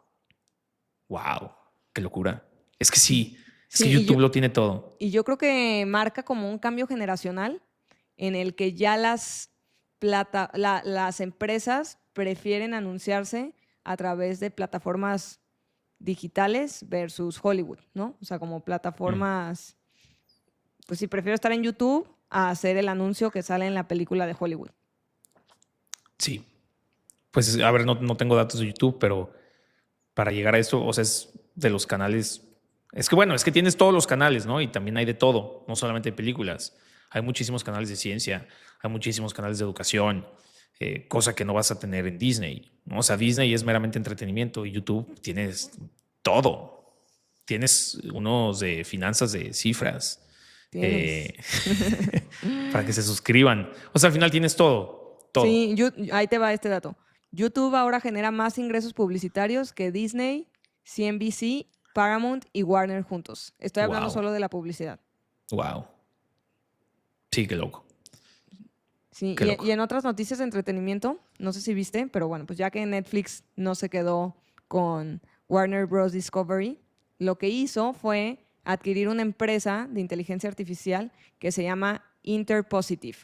Qué locura. Es que sí, es que Sí, YouTube lo tiene todo. y yo creo que marca como un cambio generacional en el que ya las empresas prefieren anunciarse a través de plataformas digitales versus Hollywood, ¿no? O sea, como Mm, plataformas, pues sí, prefiero estar en YouTube a hacer el anuncio que sale en la película de Hollywood. sí, pues a ver, no tengo datos de YouTube, pero para llegar a esto, o sea, es de los canales. Es que bueno, es que tienes todos los canales, ¿no? Y también hay de todo, no solamente de películas. Hay muchísimos canales de ciencia, hay muchísimos canales de educación, cosa que no vas a tener en Disney, ¿no? O sea, Disney es meramente entretenimiento y YouTube tienes todo. Tienes unos de finanzas de cifras Tienes. eh, para que se suscriban. O sea, al final tienes todo, todo. Sí, ahí te va este dato. YouTube ahora genera más ingresos publicitarios que Disney, CNBC, Paramount y Warner juntos. Estoy hablando Wow, solo de la publicidad. wow. Sí, qué loco, Sí, qué y loco. en otras noticias de entretenimiento, no sé si viste, pero bueno, pues ya que Netflix no se quedó con Warner Bros. Discovery, lo que hizo fue adquirir una empresa de inteligencia artificial que se llama Interpositive.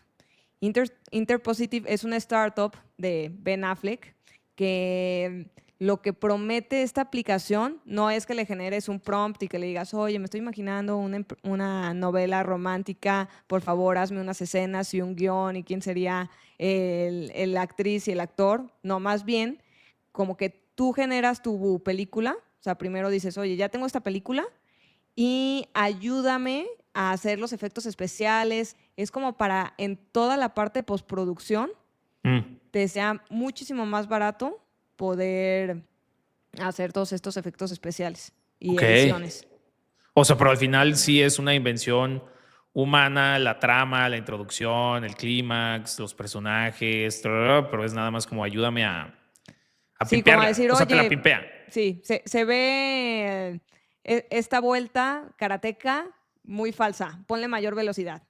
Interpositive es una startup de Ben Affleck que lo que promete esta aplicación no es que le generes un prompt y que le digas, oye, me estoy imaginando una novela romántica, por favor, hazme unas escenas y un guión y quién sería la actriz y el actor. No, más bien, como que tú generas tu película, o sea, primero dices, oye, ya tengo esta película y ayúdame a hacer los efectos especiales. Es como para en toda la parte de postproducción Mm, te sea muchísimo más barato poder hacer todos estos efectos especiales y ok. ediciones. O sea, pero al final sí es una invención humana, la trama, la introducción, el clímax, los personajes, pero es nada más como ayúdame a Sí, como a pimpearla. decir, O sea, te la oye, pimpea. sí, se ve esta vuelta karateca muy falsa, ponle mayor velocidad.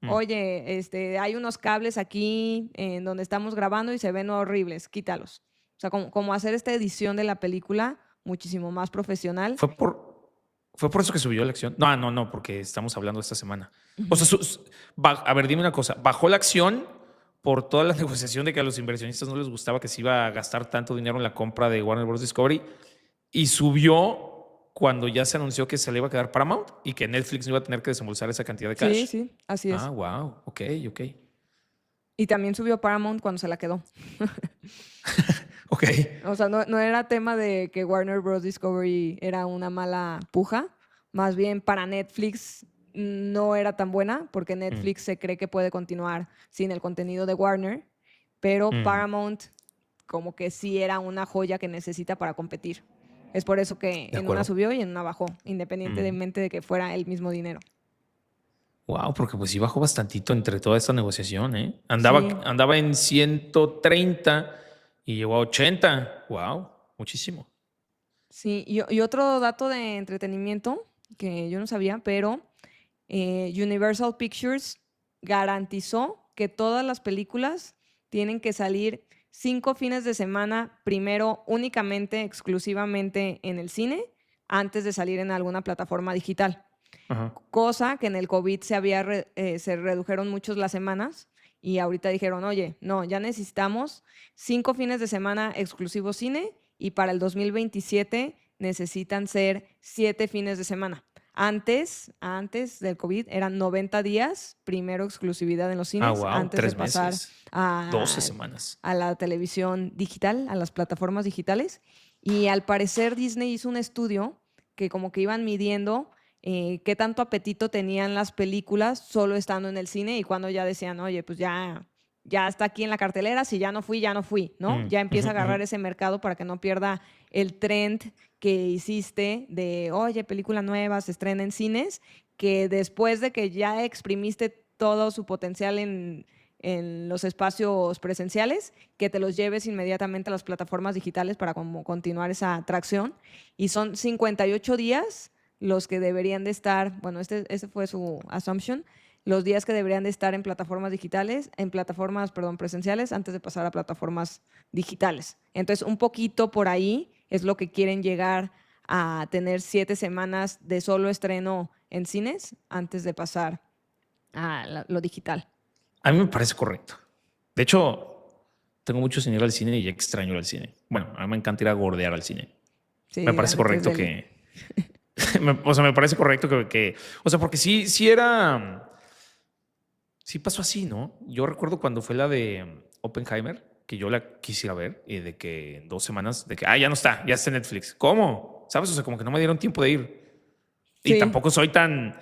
Mm, Oye, hay unos cables aquí en donde estamos grabando y se ven horribles, quítalos. O sea, como hacer esta edición de la película muchísimo más profesional. Fue por, fue por eso que subió la acción. No, porque estamos hablando esta semana. O sea, Ujú. a ver, dime una cosa. Bajó la acción por toda la negociación de que a los inversionistas no les gustaba que se iba a gastar tanto dinero en la compra de Warner Bros. Discovery y subió cuando ya se anunció que se le iba a quedar Paramount y que Netflix no iba a tener que desembolsar esa cantidad de Sí, cash. sí, así Ah, es. wow, ok, ok. Y también subió Paramount cuando se la quedó. Ok. O sea, no era tema de que Warner Bros. Discovery era una mala puja. Más bien para Netflix no era tan buena porque Mm, Netflix se cree que puede continuar sin el contenido de Warner, pero mm, Paramount como que sí era una joya que necesita para competir. Es por eso que de en una acuerdo. subió y en una bajó, independientemente de que fuera el mismo dinero. Wow, porque pues sí bajó bastantito entre toda esta negociación, ¿eh? Sí, Andaba en 130 y llegó a 80. Wow, muchísimo. sí. Y otro dato de entretenimiento que yo no sabía, pero Universal Pictures garantizó que todas las películas tienen que salir 5 fines de semana, primero únicamente, exclusivamente en el cine, antes de salir en alguna plataforma digital. Ajá. Cosa que en el COVID se redujeron mucho las semanas y ahorita dijeron, oye, no, ya necesitamos 5 fines de semana exclusivos cine y para el 2027 necesitan ser 7 fines de semana. Antes del COVID eran 90 días, primero exclusividad en los Ah, cines, wow, antes de tres pasar meses, 12 a, semanas. a la televisión digital, a las plataformas digitales. Y al parecer Disney hizo un estudio que como que iban midiendo qué tanto apetito tenían las películas solo estando en el cine y cuando ya decían, oye, pues ya está aquí en la cartelera, si ya no fui, ya no fui, ¿no? Mm, Ya ujú, empieza a ujú. agarrar ese mercado para que no pierda el trend que hiciste de, oye, película nueva, se estrena en cines, que después de que ya exprimiste todo su potencial en los espacios presenciales, que te los lleves inmediatamente a las plataformas digitales para como continuar esa atracción. Y son 58 días los que deberían de estar, bueno, este fue su assumption, los días que deberían de estar en plataformas digitales, en plataformas, perdón, presenciales, antes de pasar a plataformas digitales. Entonces, un poquito por ahí es lo que quieren llegar a tener 7 semanas de solo estreno en cines antes de pasar a lo digital. A mí me parece correcto. De hecho, tengo mucho sin ir al cine y ya extraño ir al cine. Bueno, a mí me encanta ir a gordear al cine. Sí, Me parece la neta correcto o sea, me parece correcto o sea, porque sí pasó así, ¿no? Yo recuerdo cuando fue la de Oppenheimer, que yo la quisiera ver y de que en 2 semanas, de que, ya no está, ya está en Netflix. ¿Cómo? ¿Sabes? O sea, como que no me dieron tiempo de ir. Y Sí. tampoco soy tan,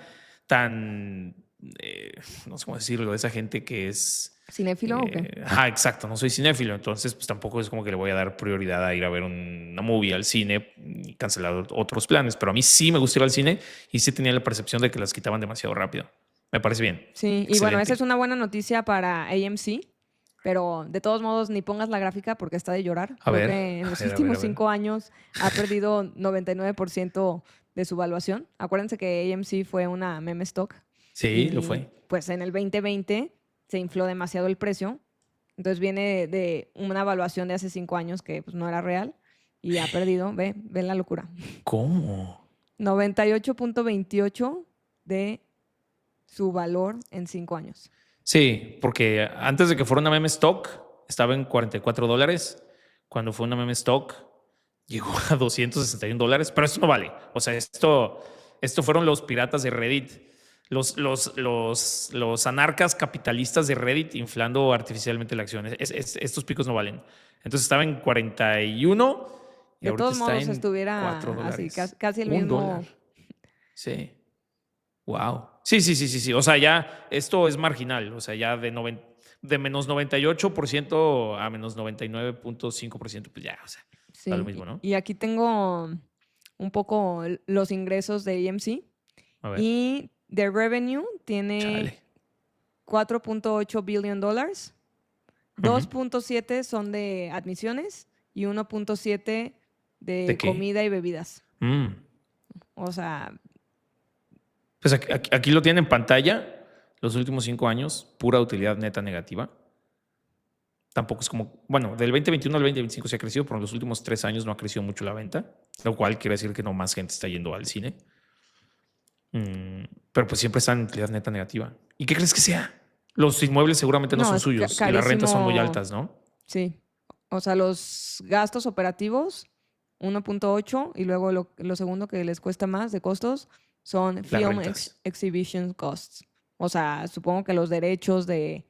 no sé cómo decirlo, de esa gente que es... ¿Cinéfilo o qué? Exacto, no soy cinéfilo, entonces pues tampoco es como que le voy a dar prioridad a ir a ver una movie al cine y cancelar otros planes, pero a mí sí me gusta ir al cine y sí tenía la percepción de que las quitaban demasiado rápido. Me parece bien. Sí, y bueno, esa es una buena noticia para AMC, pero de todos modos ni pongas la gráfica porque está de llorar. A Creo ver, que en a los ver, a ver, últimos a ver. 5 años ha perdido 99% de su valuación. Acuérdense que AMC fue una meme stock Sí, lo y fue. pues en el 2020 se infló demasiado el precio. Entonces viene de una evaluación de hace 5 años que pues, no era real y ha perdido, ve la locura. ¿Cómo? 98.28 de su valor en 5 años. Sí, porque antes de que fuera una meme stock estaba en $44. Cuando fue una meme stock llegó a $261, pero esto no vale. O sea, esto fueron los piratas de Reddit, los anarcas capitalistas de Reddit inflando artificialmente la acción. Estos picos no valen. Entonces estaba en 41 y De ahorita todos está modos en estuviera así, $4. casi el $1. mismo. Sí. Wow. Sí. O sea, ya esto es marginal. O sea, ya de menos 98% a menos 99.5%, pues ya, o sea, da lo Sí, mismo, ¿no? y aquí tengo un poco los ingresos de AMC A ver, y de revenue tiene chale. $4.8 billion, Ujú. 2.7 son de admisiones y 1.7 ¿De de qué? comida y bebidas. Mm. O sea, Pues aquí lo tienen en pantalla. Los últimos 5 años, pura utilidad neta negativa. Tampoco es como, bueno, del 2021 al 2025 sí ha crecido, pero en los últimos 3 años no ha crecido mucho la venta, lo cual quiere decir que no más gente está yendo al cine. Pero pues siempre está en utilidad neta negativa. ¿Y qué crees que sea? Los inmuebles seguramente no no, son es suyos y las rentas son muy carísimo. altas, ¿no? Sí. O sea, los gastos operativos, 1.8, y luego lo segundo que les cuesta más de costos son Las film rentas. exhibition costs. O sea, supongo que los derechos de...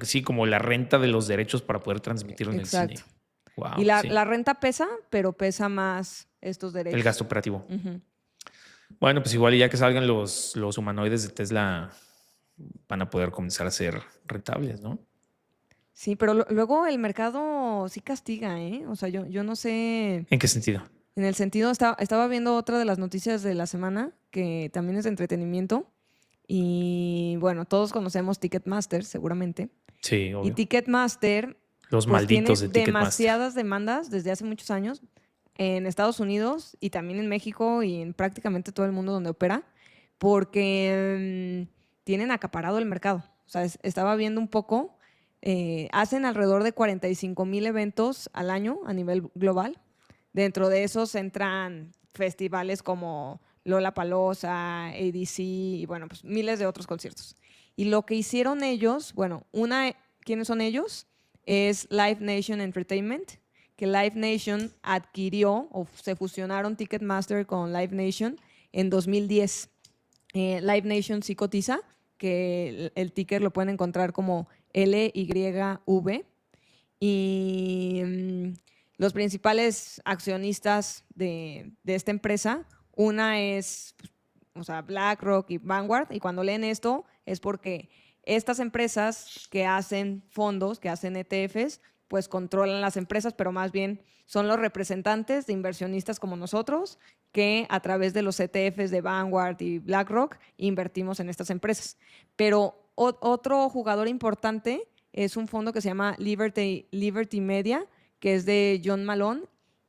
Sí, como la renta de los derechos para poder transmitirlo en el Exacto. cine. Y Wow, la sí. renta pesa, pero pesa más estos El derechos. gasto operativo. Ujú. Bueno, pues igual y ya que salgan los humanoides de Tesla, van a poder comenzar a ser rentables, ¿no? Sí, pero luego el mercado sí castiga, ¿eh? O sea, yo no sé, ¿En qué sentido? en el sentido, estaba viendo otra de las noticias de la semana, que también es de entretenimiento, y bueno, todos conocemos Ticketmaster, seguramente, Sí, y obvio. Ticketmaster, Los pues tiene malditos de Ticketmaster. demasiadas demandas desde hace muchos años en Estados Unidos y también en México y en prácticamente todo el mundo donde opera, porque tienen acaparado el mercado. O sea, estaba viendo un poco, hacen alrededor de 45,000 eventos al año a nivel global. Dentro de esos entran festivales como Lollapalooza, ADC y bueno, pues miles de otros conciertos. Y lo que hicieron ellos, bueno, ¿quiénes son ellos? Es Live Nation Entertainment, que Live Nation adquirió o se fusionaron Ticketmaster con Live Nation en 2010. Live Nation sí cotiza, que el ticker lo pueden encontrar como LYV. Y los principales accionistas de esta empresa, una es, pues, o sea, BlackRock y Vanguard, y cuando leen esto es porque estas empresas que hacen fondos, que hacen ETFs, pues controlan las empresas, pero más bien son los representantes de inversionistas como nosotros que a través de los ETFs de Vanguard y BlackRock invertimos en estas empresas. Pero otro jugador importante es un fondo que se llama Liberty Media, que es de John Malone.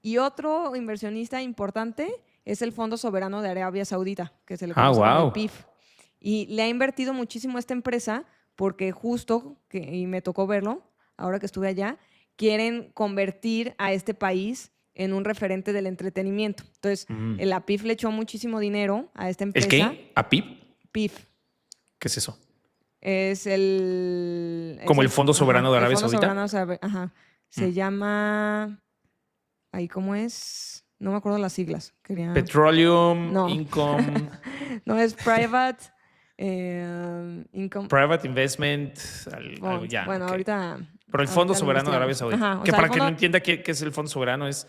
Y otro inversionista importante es el Fondo Soberano de Arabia Saudita, que se le conoce como el Wow. PIF. Y le ha invertido muchísimo a esta empresa porque justo, y me tocó verlo, ahora que estuve allá, quieren convertir a este país en un referente del entretenimiento. Entonces, la PIF le echó muchísimo dinero a esta ¿El empresa. qué? ¿A PIB? PIF ¿Qué es eso? es el... ¿Como el Fondo Soberano de el Arabia Fondo Saudita? Soberano, ajá. Se llama... Ahí, ¿cómo es? No me acuerdo las siglas. Petroleum No. Income... No, es Private Income Private Investment... algo, Fund. ya, Bueno, ok. ahorita... Pero el Fondo ahorita lo Soberano de Arabia investigamos. Saudita. Ajá, o Que sea, para el quien no fondo... entienda qué es el Fondo Soberano es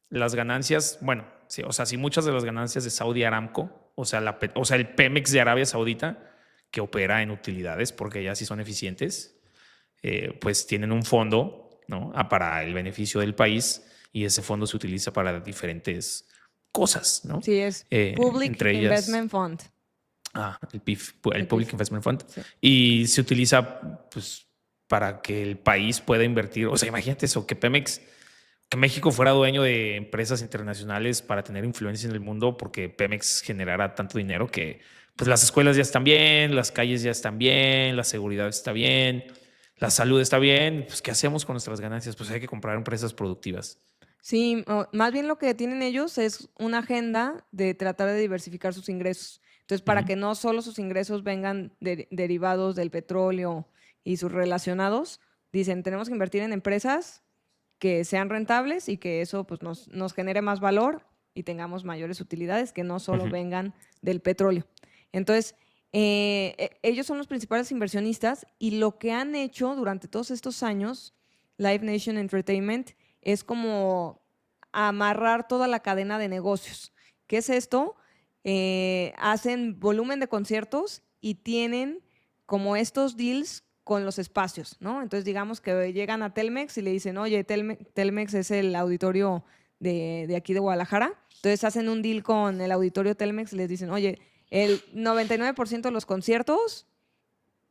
las ganancias, bueno, sí, o sea, si muchas de las ganancias de Saudi Aramco, o sea, el Pemex de Arabia Saudita, que opera en utilidades, porque ya sí son eficientes, pues tienen un fondo, ¿no? Para el beneficio del país, y ese fondo se utiliza para diferentes cosas, ¿no? Sí, es Public Entre ellas... Investment Fund. el PIF, el El Public PIF. Investment Fund. Sí. Y se utiliza, pues, para que el país pueda invertir. O sea, imagínate eso, que México fuera dueño de empresas internacionales para tener influencia en el mundo, porque Pemex generara tanto dinero que, pues, las escuelas ya están bien, las calles ya están bien, la seguridad está bien, la salud está bien. Pues, ¿qué hacemos con nuestras ganancias? Pues hay que comprar empresas productivas. Sí, más bien lo que tienen ellos es una agenda de tratar de diversificar sus ingresos. Entonces, para que no solo sus ingresos vengan derivados del petróleo y sus relacionados, dicen, tenemos que invertir en empresas que sean rentables y que eso pues, nos genere más valor y tengamos mayores utilidades que no solo vengan del petróleo. Entonces, ellos son los principales inversionistas y lo que han hecho durante todos estos años, Live Nation Entertainment, es como amarrar toda la cadena de negocios. ¿Qué es esto? Hacen volumen de conciertos y tienen como estos deals con los espacios, ¿no? Entonces, digamos que llegan a Telmex y le dicen, oye, Telmex es el auditorio de aquí de Guadalajara. Entonces, hacen un deal con el auditorio Telmex y les dicen, oye, el 99% de los conciertos,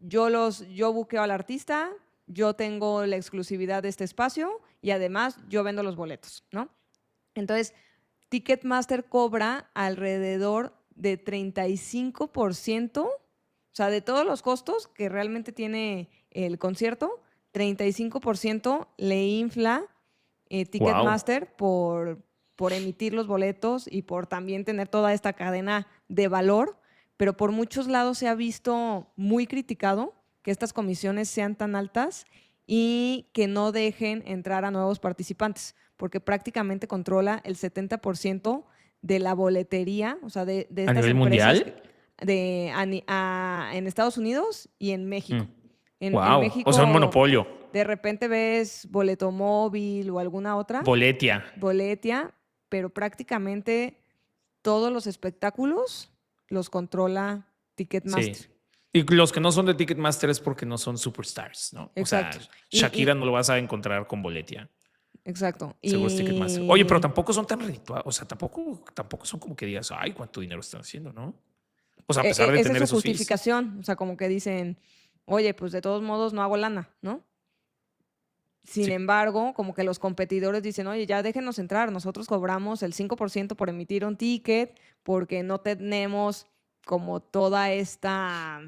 yo buqueo al artista, yo tengo la exclusividad de este espacio y además yo vendo los boletos, ¿no? Entonces, Ticketmaster cobra alrededor de 35%, o sea, de todos los costos que realmente tiene el concierto, 35% le infla Ticketmaster por emitir los boletos y por también tener toda esta cadena de valor, pero por muchos lados se ha visto muy criticado que estas comisiones sean tan altas y que no dejen entrar a nuevos participantes, porque prácticamente controla el 70% de la boletería, o sea, de estas ¿A nivel empresas mundial? En Estados Unidos y en México. En México, o sea, un monopolio. de repente ves Boleto Móvil o alguna otra. Boletia, pero prácticamente todos los espectáculos los controla Ticketmaster. Sí. Y los que no son de Ticketmaster es porque no son superstars, ¿no? Exacto. O sea, Shakira no lo vas a encontrar con Boletia. Exacto. Seguro es Ticketmaster. Oye, pero tampoco son tan redituados. O sea, tampoco son como que digas, ay, cuánto dinero están haciendo, ¿no? O sea, a pesar de esa tener es su esos fees. justificación. O sea, como que dicen, oye, pues de todos modos no hago lana, ¿no? Sin embargo, como que los competidores dicen, oye, ya déjenos entrar, nosotros cobramos el 5% por emitir un ticket porque no tenemos como toda esta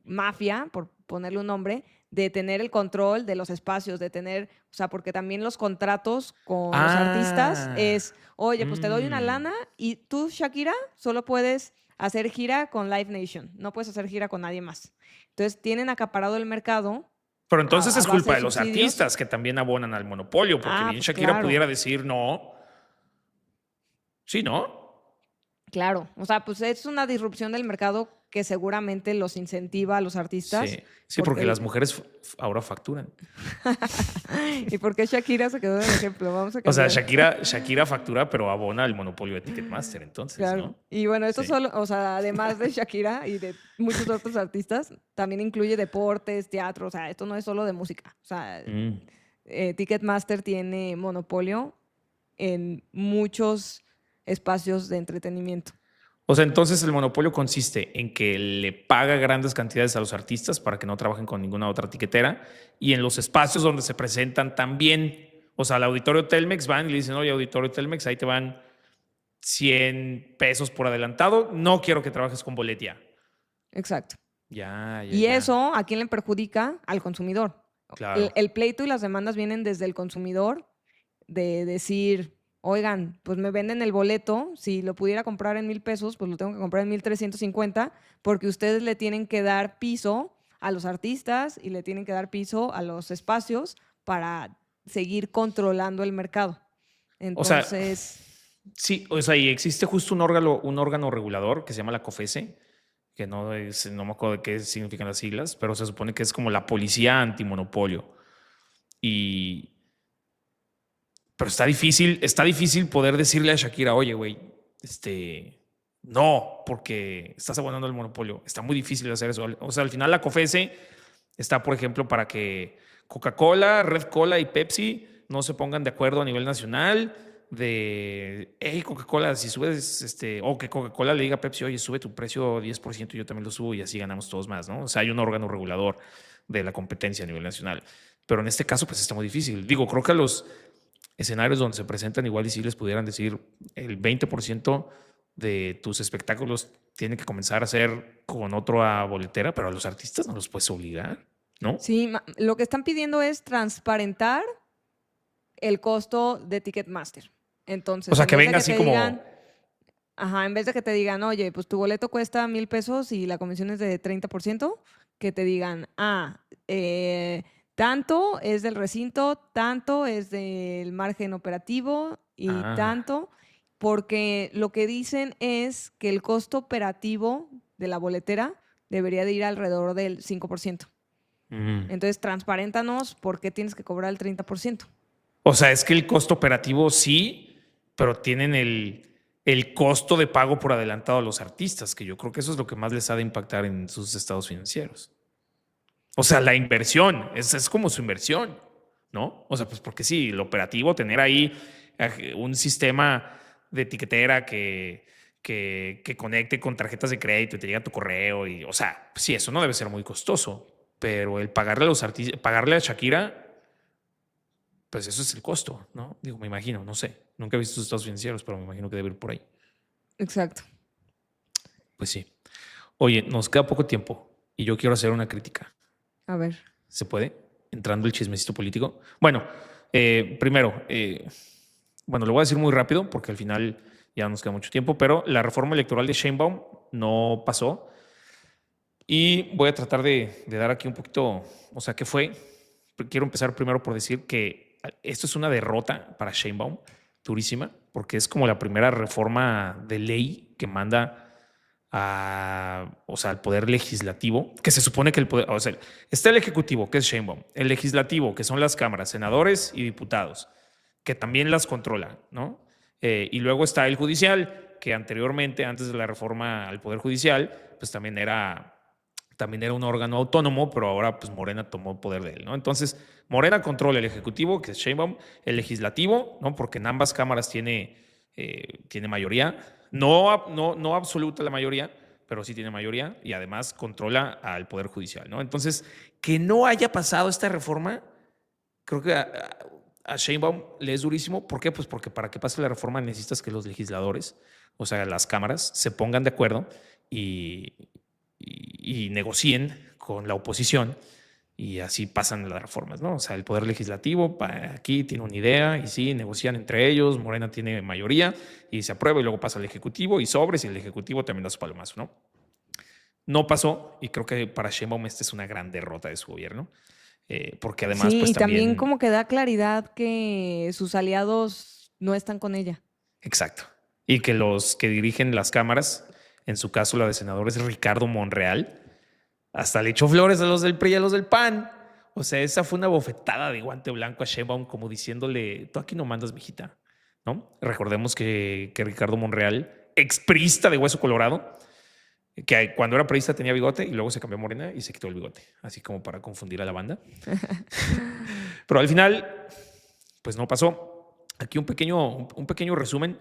mafia, por ponerle un nombre, de tener el control de los espacios, de tener, o sea, porque también los contratos con los artistas es, oye, pues te doy una lana y tú, Shakira, solo puedes hacer gira con Live Nation, no puedes hacer gira con nadie más. Entonces tienen acaparado el mercado. Pero entonces es culpa de los subsidios. artistas que también abonan al monopolio, porque bien pues Shakira claro. pudiera decir no. Sí, ¿no? Claro, o sea, pues es una disrupción del mercado que seguramente los incentiva a los artistas. Sí, porque las mujeres ahora facturan. ¿Y por qué Shakira se quedó en el ejemplo? Vamos a O sea, cambiar. Shakira factura, pero abona el monopolio de Ticketmaster, entonces, Claro. ¿no? Y bueno, esto solo, o sea, además de Shakira y de muchos otros artistas, también incluye deportes, teatro, o sea, esto no es solo de música. O sea, Ticketmaster tiene monopolio en muchos espacios de entretenimiento. O sea, entonces el monopolio consiste en que le paga grandes cantidades a los artistas para que no trabajen con ninguna otra tiquetera, y en los espacios donde se presentan también. O sea, al auditorio Telmex van y le dicen, oye, auditorio Telmex, ahí te van 100 pesos por adelantado, no quiero que trabajes con Boletia. Exacto. Ya. Eso, ¿a quién le perjudica? Al consumidor. Claro. El pleito y las demandas vienen desde el consumidor de decir, oigan, pues me venden el boleto, si lo pudiera comprar en 1,000 pesos, pues lo tengo que comprar en 1,350, porque ustedes le tienen que dar piso a los artistas y le tienen que dar piso a los espacios para seguir controlando el mercado. O sea, Entonces, sí, o sea, y existe justo un órgano regulador que se llama la COFESE, que no me acuerdo de qué significan las siglas, pero se supone que es como la policía antimonopolio. Y, pero está difícil poder decirle a Shakira, oye, güey, no, porque estás abonando el monopolio. Está muy difícil hacer eso. O sea, al final la COFESE está, por ejemplo, para que Coca-Cola, Red Cola y Pepsi no se pongan de acuerdo a nivel nacional de, hey, Coca-Cola, si subes, o que Coca-Cola le diga a Pepsi, oye, sube tu precio 10% y yo también lo subo y así ganamos todos más, ¿no? O sea, hay un órgano regulador de la competencia a nivel nacional. Pero en este caso, pues está muy difícil. Digo, creo que a los escenarios donde se presentan igual y si les pudieran decir el 20% de tus espectáculos tienen que comenzar a hacer con otra boletera, pero a los artistas no los puedes obligar, ¿no? sí, lo que están pidiendo es transparentar el costo de Ticketmaster. O Entonces, sea, en que vez de venga que así te como, digan, ajá, en vez de que te digan, oye, pues tu boleto cuesta 1,000 pesos y la comisión es de 30%, que te digan, tanto es del recinto, tanto es del margen operativo y ah, tanto, porque lo que dicen es que el costo operativo de la boletera debería de ir alrededor del 5%. mm. Entonces, transparéntanos por qué tienes que cobrar el 30%. O sea, es que el costo operativo sí, pero tienen el costo de pago por adelantado a los artistas, que yo creo que eso es lo que más les ha de impactar en sus estados financieros. O sea, la inversión, es como su inversión, ¿no? O sea, pues porque sí, el operativo, tener ahí un sistema de etiquetera que conecte con tarjetas de crédito y te llega a tu correo, y, o sea, sí, eso no debe ser muy costoso, pero el pagarle a los artistas, pagarle a Shakira, pues eso es el costo, ¿no? Digo, me imagino, no sé. Nunca he visto sus estados financieros, pero me imagino que debe ir por ahí. Exacto. Pues sí. Oye, nos queda poco tiempo y yo quiero hacer una crítica. A ver. ¿Se puede? Entrando el chismecito político. Bueno, primero, bueno, lo voy a decir muy rápido porque al final ya nos queda mucho tiempo, pero la reforma electoral de Sheinbaum no pasó y voy a tratar de dar aquí un poquito, o sea, ¿qué fue? Quiero empezar primero por decir que esto es una derrota para Sheinbaum, durísima, porque es como la primera reforma de ley que manda o sea, al poder legislativo, que se supone que el poder, o sea, está el ejecutivo, que es Sheinbaum, el legislativo, que son las cámaras, senadores y diputados, que también las controla, ¿no? Y luego está el judicial, que anteriormente, antes de la reforma al poder judicial, pues también era un órgano autónomo, pero ahora pues Morena tomó poder de él, ¿no? Entonces, Morena controla el ejecutivo, que es Sheinbaum, el legislativo, ¿no? Porque en ambas cámaras tiene mayoría, no absoluta la mayoría, pero sí tiene mayoría y además controla al poder judicial, ¿no? Entonces, que no haya pasado esta reforma, creo que a Sheinbaum le es durísimo. ¿Por qué? Pues porque para que pase la reforma necesitas que los legisladores, o sea, las cámaras, se pongan de acuerdo y negocien con la oposición y así pasan las reformas, ¿no? O sea, el poder legislativo aquí tiene una idea y sí, negocian entre ellos, Morena tiene mayoría y se aprueba y luego pasa al Ejecutivo y sobres y el Ejecutivo también da su palomazo, ¿no? No pasó y creo que para Sheinbaum esta es una gran derrota de su gobierno, porque además Sí, pues y también también, como que da claridad que sus aliados no están con ella. exacto, y que los que dirigen las cámaras, en su caso la de senadores Ricardo Monreal, hasta le echó flores a los del PRI y a los del PAN. O sea, esa fue una bofetada de guante blanco a Sheinbaum, como diciéndole, tú aquí no mandas, mijita, ¿no? Recordemos que Ricardo Monreal, exprista de Hueso Colorado, que cuando era priista tenía bigote y luego se cambió a morena y se quitó el bigote, así como para confundir a la banda. Pero al final, pues no pasó. Aquí un pequeño resumen.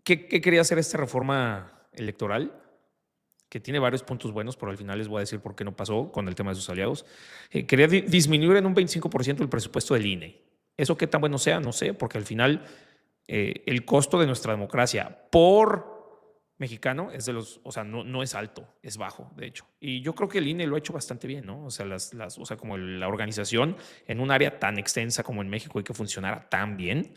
¿Qué quería hacer esta reforma electoral? Que tiene varios puntos buenos, pero al final les voy a decir por qué no pasó con el tema de sus aliados. Quería disminuir en un 25% el presupuesto del INE. Eso qué tan bueno sea, no sé, porque al final el costo de nuestra democracia por mexicano es de los, o sea, no es alto, es bajo, de hecho. Y yo creo que el INE lo ha hecho bastante bien, ¿no? O sea, o sea, como la organización en un área tan extensa como en México y que funcionara tan bien.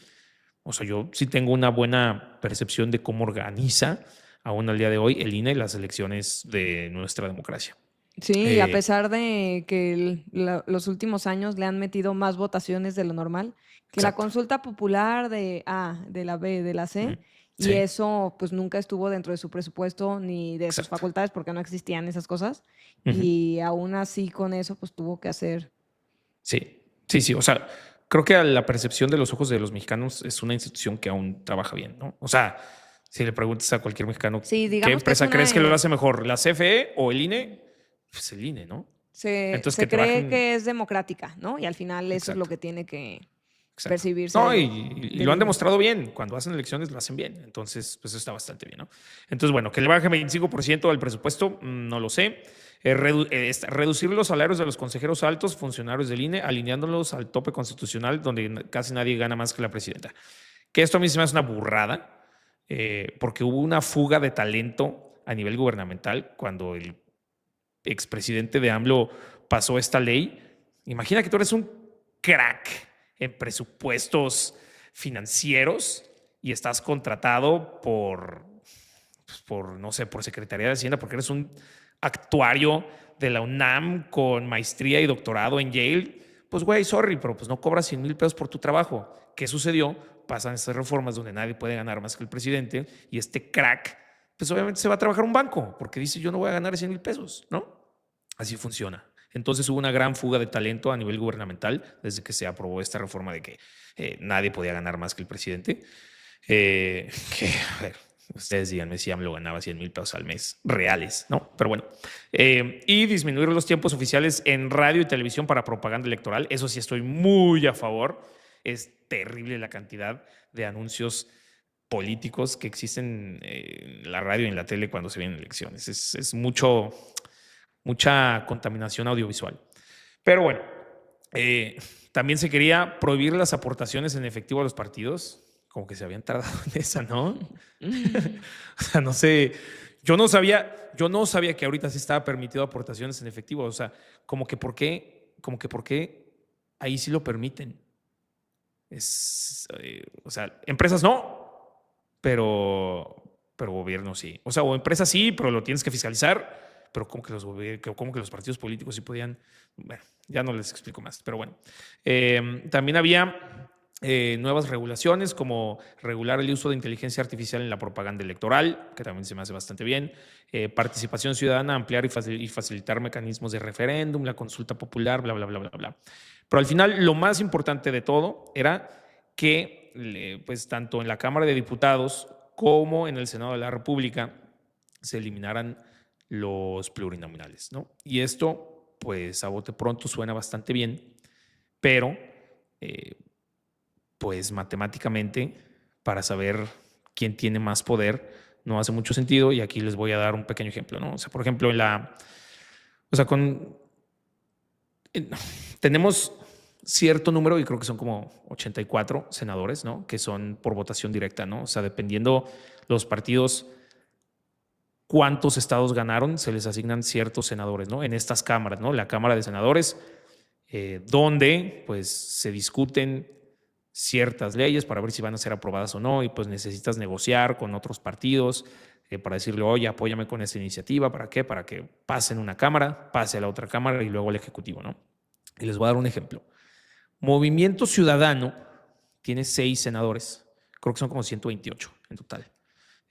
O sea, yo sí tengo una buena percepción de cómo organiza aún al día de hoy el INE las elecciones de nuestra democracia. Sí, a Eh, pesar de que los últimos años le han metido más votaciones de lo normal, que la exacto. consulta popular de A, de la B, de la Ujú. C, y Sí, eso pues nunca estuvo dentro de su presupuesto ni de sus exacto. facultades porque no existían esas cosas, Ujú. y aún así con eso pues tuvo que hacer. Sí, sí, sí. O sea, creo que a la percepción de los ojos de los mexicanos es una institución que aún trabaja bien, ¿no? O sea, si le preguntas a cualquier mexicano, Sí, ¿qué digamos que es empresa una, crees que lo hace mejor? ¿La CFE o el INE? Pues el INE, ¿no? Entonces que se te cree bajen. que es democrática, ¿no? Y al final eso es lo Exacto, que tiene que exacto. percibirse No, y del lo han INE. demostrado bien. Cuando hacen elecciones lo hacen bien. Entonces, pues eso está bastante bien, ¿no? Entonces, bueno, que le baje 25% al presupuesto, no lo sé. Reducir los salarios de los consejeros altos, funcionarios del INE, alineándolos al tope constitucional, donde casi nadie gana más que la presidenta. Que esto a mí se me hace una burrada, porque hubo una fuga de talento a nivel gubernamental cuando el expresidente de AMLO pasó esta ley. Imagina que tú eres un crack en presupuestos financieros y estás contratado no sé, por Secretaría de Hacienda, porque eres un actuario de la UNAM con maestría y doctorado en Yale. Pues, güey, sorry, pero pues no cobras 100,000 pesos por tu trabajo. ¿Qué sucedió? Pasan estas reformas donde nadie puede ganar más que el presidente y este crack, pues obviamente se va a trabajar un banco porque dice yo no voy a ganar 100,000 pesos, ¿no? Así funciona. Entonces hubo una gran fuga de talento a nivel gubernamental desde que se aprobó esta reforma de que nadie podía ganar más que el presidente. Que, a ver, ustedes díganme si AMLO ganaba 100,000 pesos al mes reales, ¿no? Pero bueno. Y disminuir los tiempos oficiales en radio y televisión para propaganda electoral. Eso sí estoy muy a favor. Es terrible la cantidad de anuncios políticos que existen en la radio y en la tele cuando se vienen elecciones. Es mucha contaminación audiovisual. Pero bueno, también se quería prohibir las aportaciones en efectivo a los partidos. Como que se habían tardado en esa, ¿no? O sea, no sé. Yo no sabía que ahorita sí estaba permitido aportaciones en efectivo. O sea, como que por qué ahí sí lo permiten. O sea, empresas no, pero gobierno sí. O sea, o empresas sí, pero lo tienes que fiscalizar, pero como que los partidos políticos sí podían. Bueno, ya no les explico más, pero bueno. También había nuevas regulaciones como regular el uso de inteligencia artificial en la propaganda electoral, que también se me hace bastante bien, participación ciudadana, ampliar y facilitar mecanismos de referéndum, la consulta popular, bla, bla, bla, bla, bla. Pero al final lo más importante de todo era que pues tanto en la Cámara de Diputados como en el Senado de la República se eliminaran los plurinominales, ¿no? Y esto, pues a bote pronto suena bastante bien, pero pues matemáticamente, para saber quién tiene más poder, no hace mucho sentido. Y aquí les voy a dar un pequeño ejemplo, ¿no? O sea, por ejemplo, o sea, tenemos cierto número, y creo que son como 84 senadores, ¿no? Que son por votación directa, ¿no? O sea, dependiendo los partidos cuántos estados ganaron, se les asignan ciertos senadores, ¿no? En estas cámaras, ¿no? La Cámara de Senadores, donde pues se discuten ciertas leyes para ver si van a ser aprobadas o no, y pues necesitas negociar con otros partidos para decirle, oye, apóyame con esta iniciativa, ¿para qué? Para que pase en una cámara, pase a la otra cámara y luego al Ejecutivo, ¿no? Y les voy a dar un ejemplo. Movimiento Ciudadano tiene 6 senadores, creo que son como 128 en total.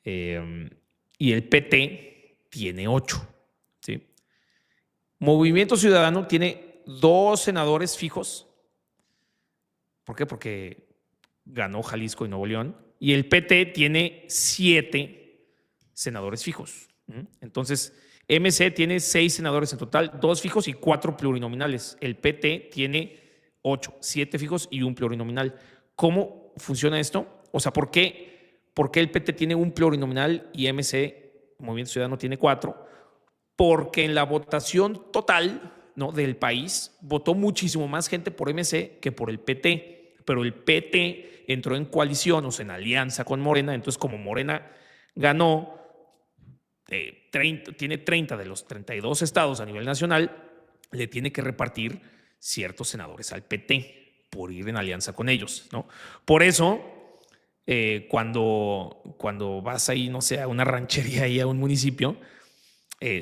Y el PT tiene 8, ¿sí? Movimiento Ciudadano tiene 2 senadores fijos. ¿Por qué? Porque ganó Jalisco y Nuevo León. Y el PT tiene 7 senadores fijos. Entonces, MC tiene 6 senadores en total, 2 fijos y 4 plurinominales. El PT tiene 8, 7 fijos y un plurinominal. ¿Cómo funciona esto? O sea, ¿por qué el PT tiene un plurinominal y MC, Movimiento Ciudadano, tiene 4? Porque en la votación total, ¿no?, del país votó muchísimo más gente por MC que por el PT, pero el PT entró en coalición, o sea, en alianza con Morena. Entonces, como Morena ganó, tiene 30 de los 32 estados a nivel nacional, le tiene que repartir ciertos senadores al PT por ir en alianza con ellos, ¿no? Por eso, cuando vas ahí, no sé, a una ranchería, ahí a un municipio,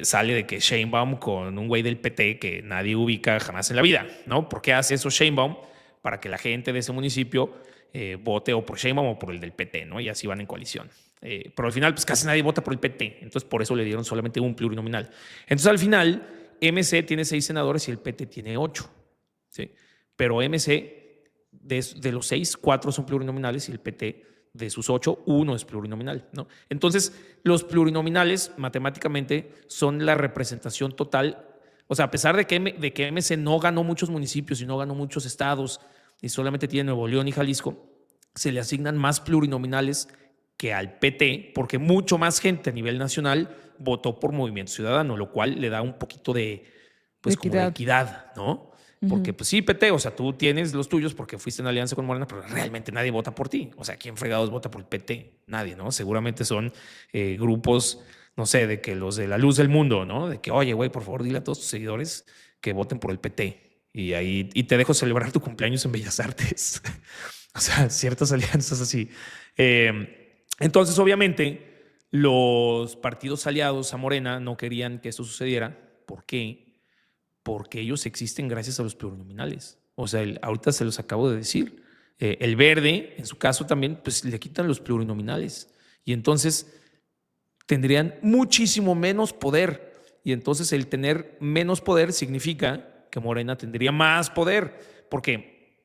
sale de que Sheinbaum con un güey del PT que nadie ubica jamás en la vida, ¿no? ¿Por qué hace eso Sheinbaum? Para que la gente de ese municipio vote o por Sheinbaum o por el del PT, ¿no? Y así van en coalición. Pero al final, pues casi nadie vota por el PT. Entonces, por eso le dieron solamente un plurinominal. Entonces, al final, MC tiene 6 senadores y el PT tiene 8. ¿Sí? Pero MC, de los 6, 4 son plurinominales y el PT, de sus 8, 1 es plurinominal, ¿no? Entonces, los plurinominales, matemáticamente, son la representación total. O sea, a pesar de que MC no ganó muchos municipios y no ganó muchos estados y solamente tiene Nuevo León y Jalisco, se le asignan más plurinominales que al PT, porque mucho más gente a nivel nacional votó por Movimiento Ciudadano, lo cual le da un poquito de, pues, como de equidad, ¿no? Porque, pues sí, PT, o sea, tú tienes los tuyos porque fuiste en alianza con Morena, pero realmente nadie vota por ti. O sea, ¿quién fregados vota por el PT? Nadie, ¿no? Seguramente son grupos, no sé, de que los de la luz del mundo, ¿no? De que, oye, güey, por favor, dile a todos tus seguidores que voten por el PT. Y te dejo celebrar tu cumpleaños en Bellas Artes. O sea, ciertas alianzas así. Entonces, obviamente, los partidos aliados a Morena no querían que esto sucediera. ¿Por qué? Porque ellos existen gracias a los plurinominales. O sea, ahorita se los acabo de decir. El Verde, en su caso también, pues le quitan los plurinominales. Y entonces tendrían muchísimo menos poder. Y entonces el tener menos poder significa que Morena tendría más poder. Porque,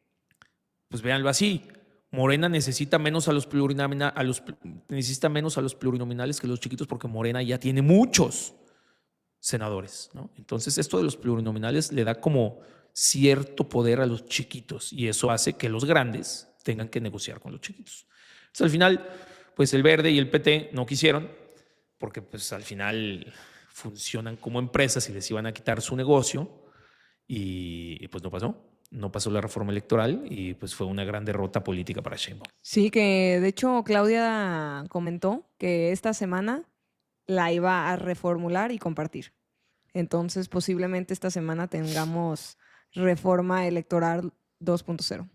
pues véanlo así, Morena necesita menos a los plurinominales que los chiquitos porque Morena ya tiene muchos senadores, ¿no? Entonces esto de los plurinominales le da como cierto poder a los chiquitos y eso hace que los grandes tengan que negociar con los chiquitos. Entonces al final, pues el Verde y el PT no quisieron porque pues al final funcionan como empresas y les iban a quitar su negocio y pues no pasó. No pasó la reforma electoral y pues fue una gran derrota política para Sheinbaum. Sí, que de hecho Claudia comentó que esta semana la iba a reformular y compartir. Entonces, posiblemente esta semana tengamos reforma electoral 2.0.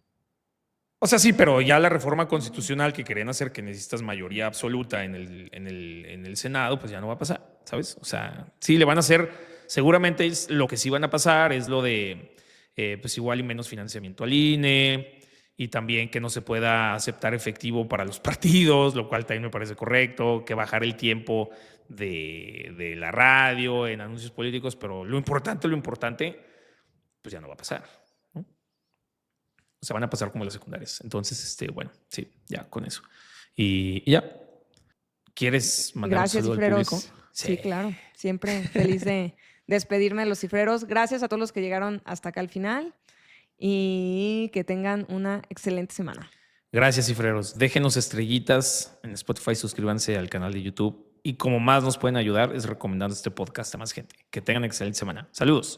O sea, sí, pero ya la reforma constitucional que querían hacer, que necesitas mayoría absoluta en el Senado, pues ya no va a pasar, ¿sabes? O sea, sí, le van a hacer, seguramente lo que sí van a pasar es lo de, pues igual y menos financiamiento al INE, y también que no se pueda aceptar efectivo para los partidos, lo cual también me parece correcto, que bajar el tiempo de la radio en anuncios políticos, pero lo importante, pues ya no va a pasar, ¿no? O sea, van a pasar como las secundarias. Entonces, bueno, sí, ya con eso. Y ya. ¿Quieres mandar un saludo al público? Sí, claro. Siempre feliz de despedirme de los cifreros. Gracias a todos los que llegaron hasta acá al final y que tengan una excelente semana. Gracias, cifreros. Déjenos estrellitas en Spotify, suscríbanse al canal de YouTube y como más nos pueden ayudar es recomendando este podcast a más gente. Que tengan excelente semana. Saludos.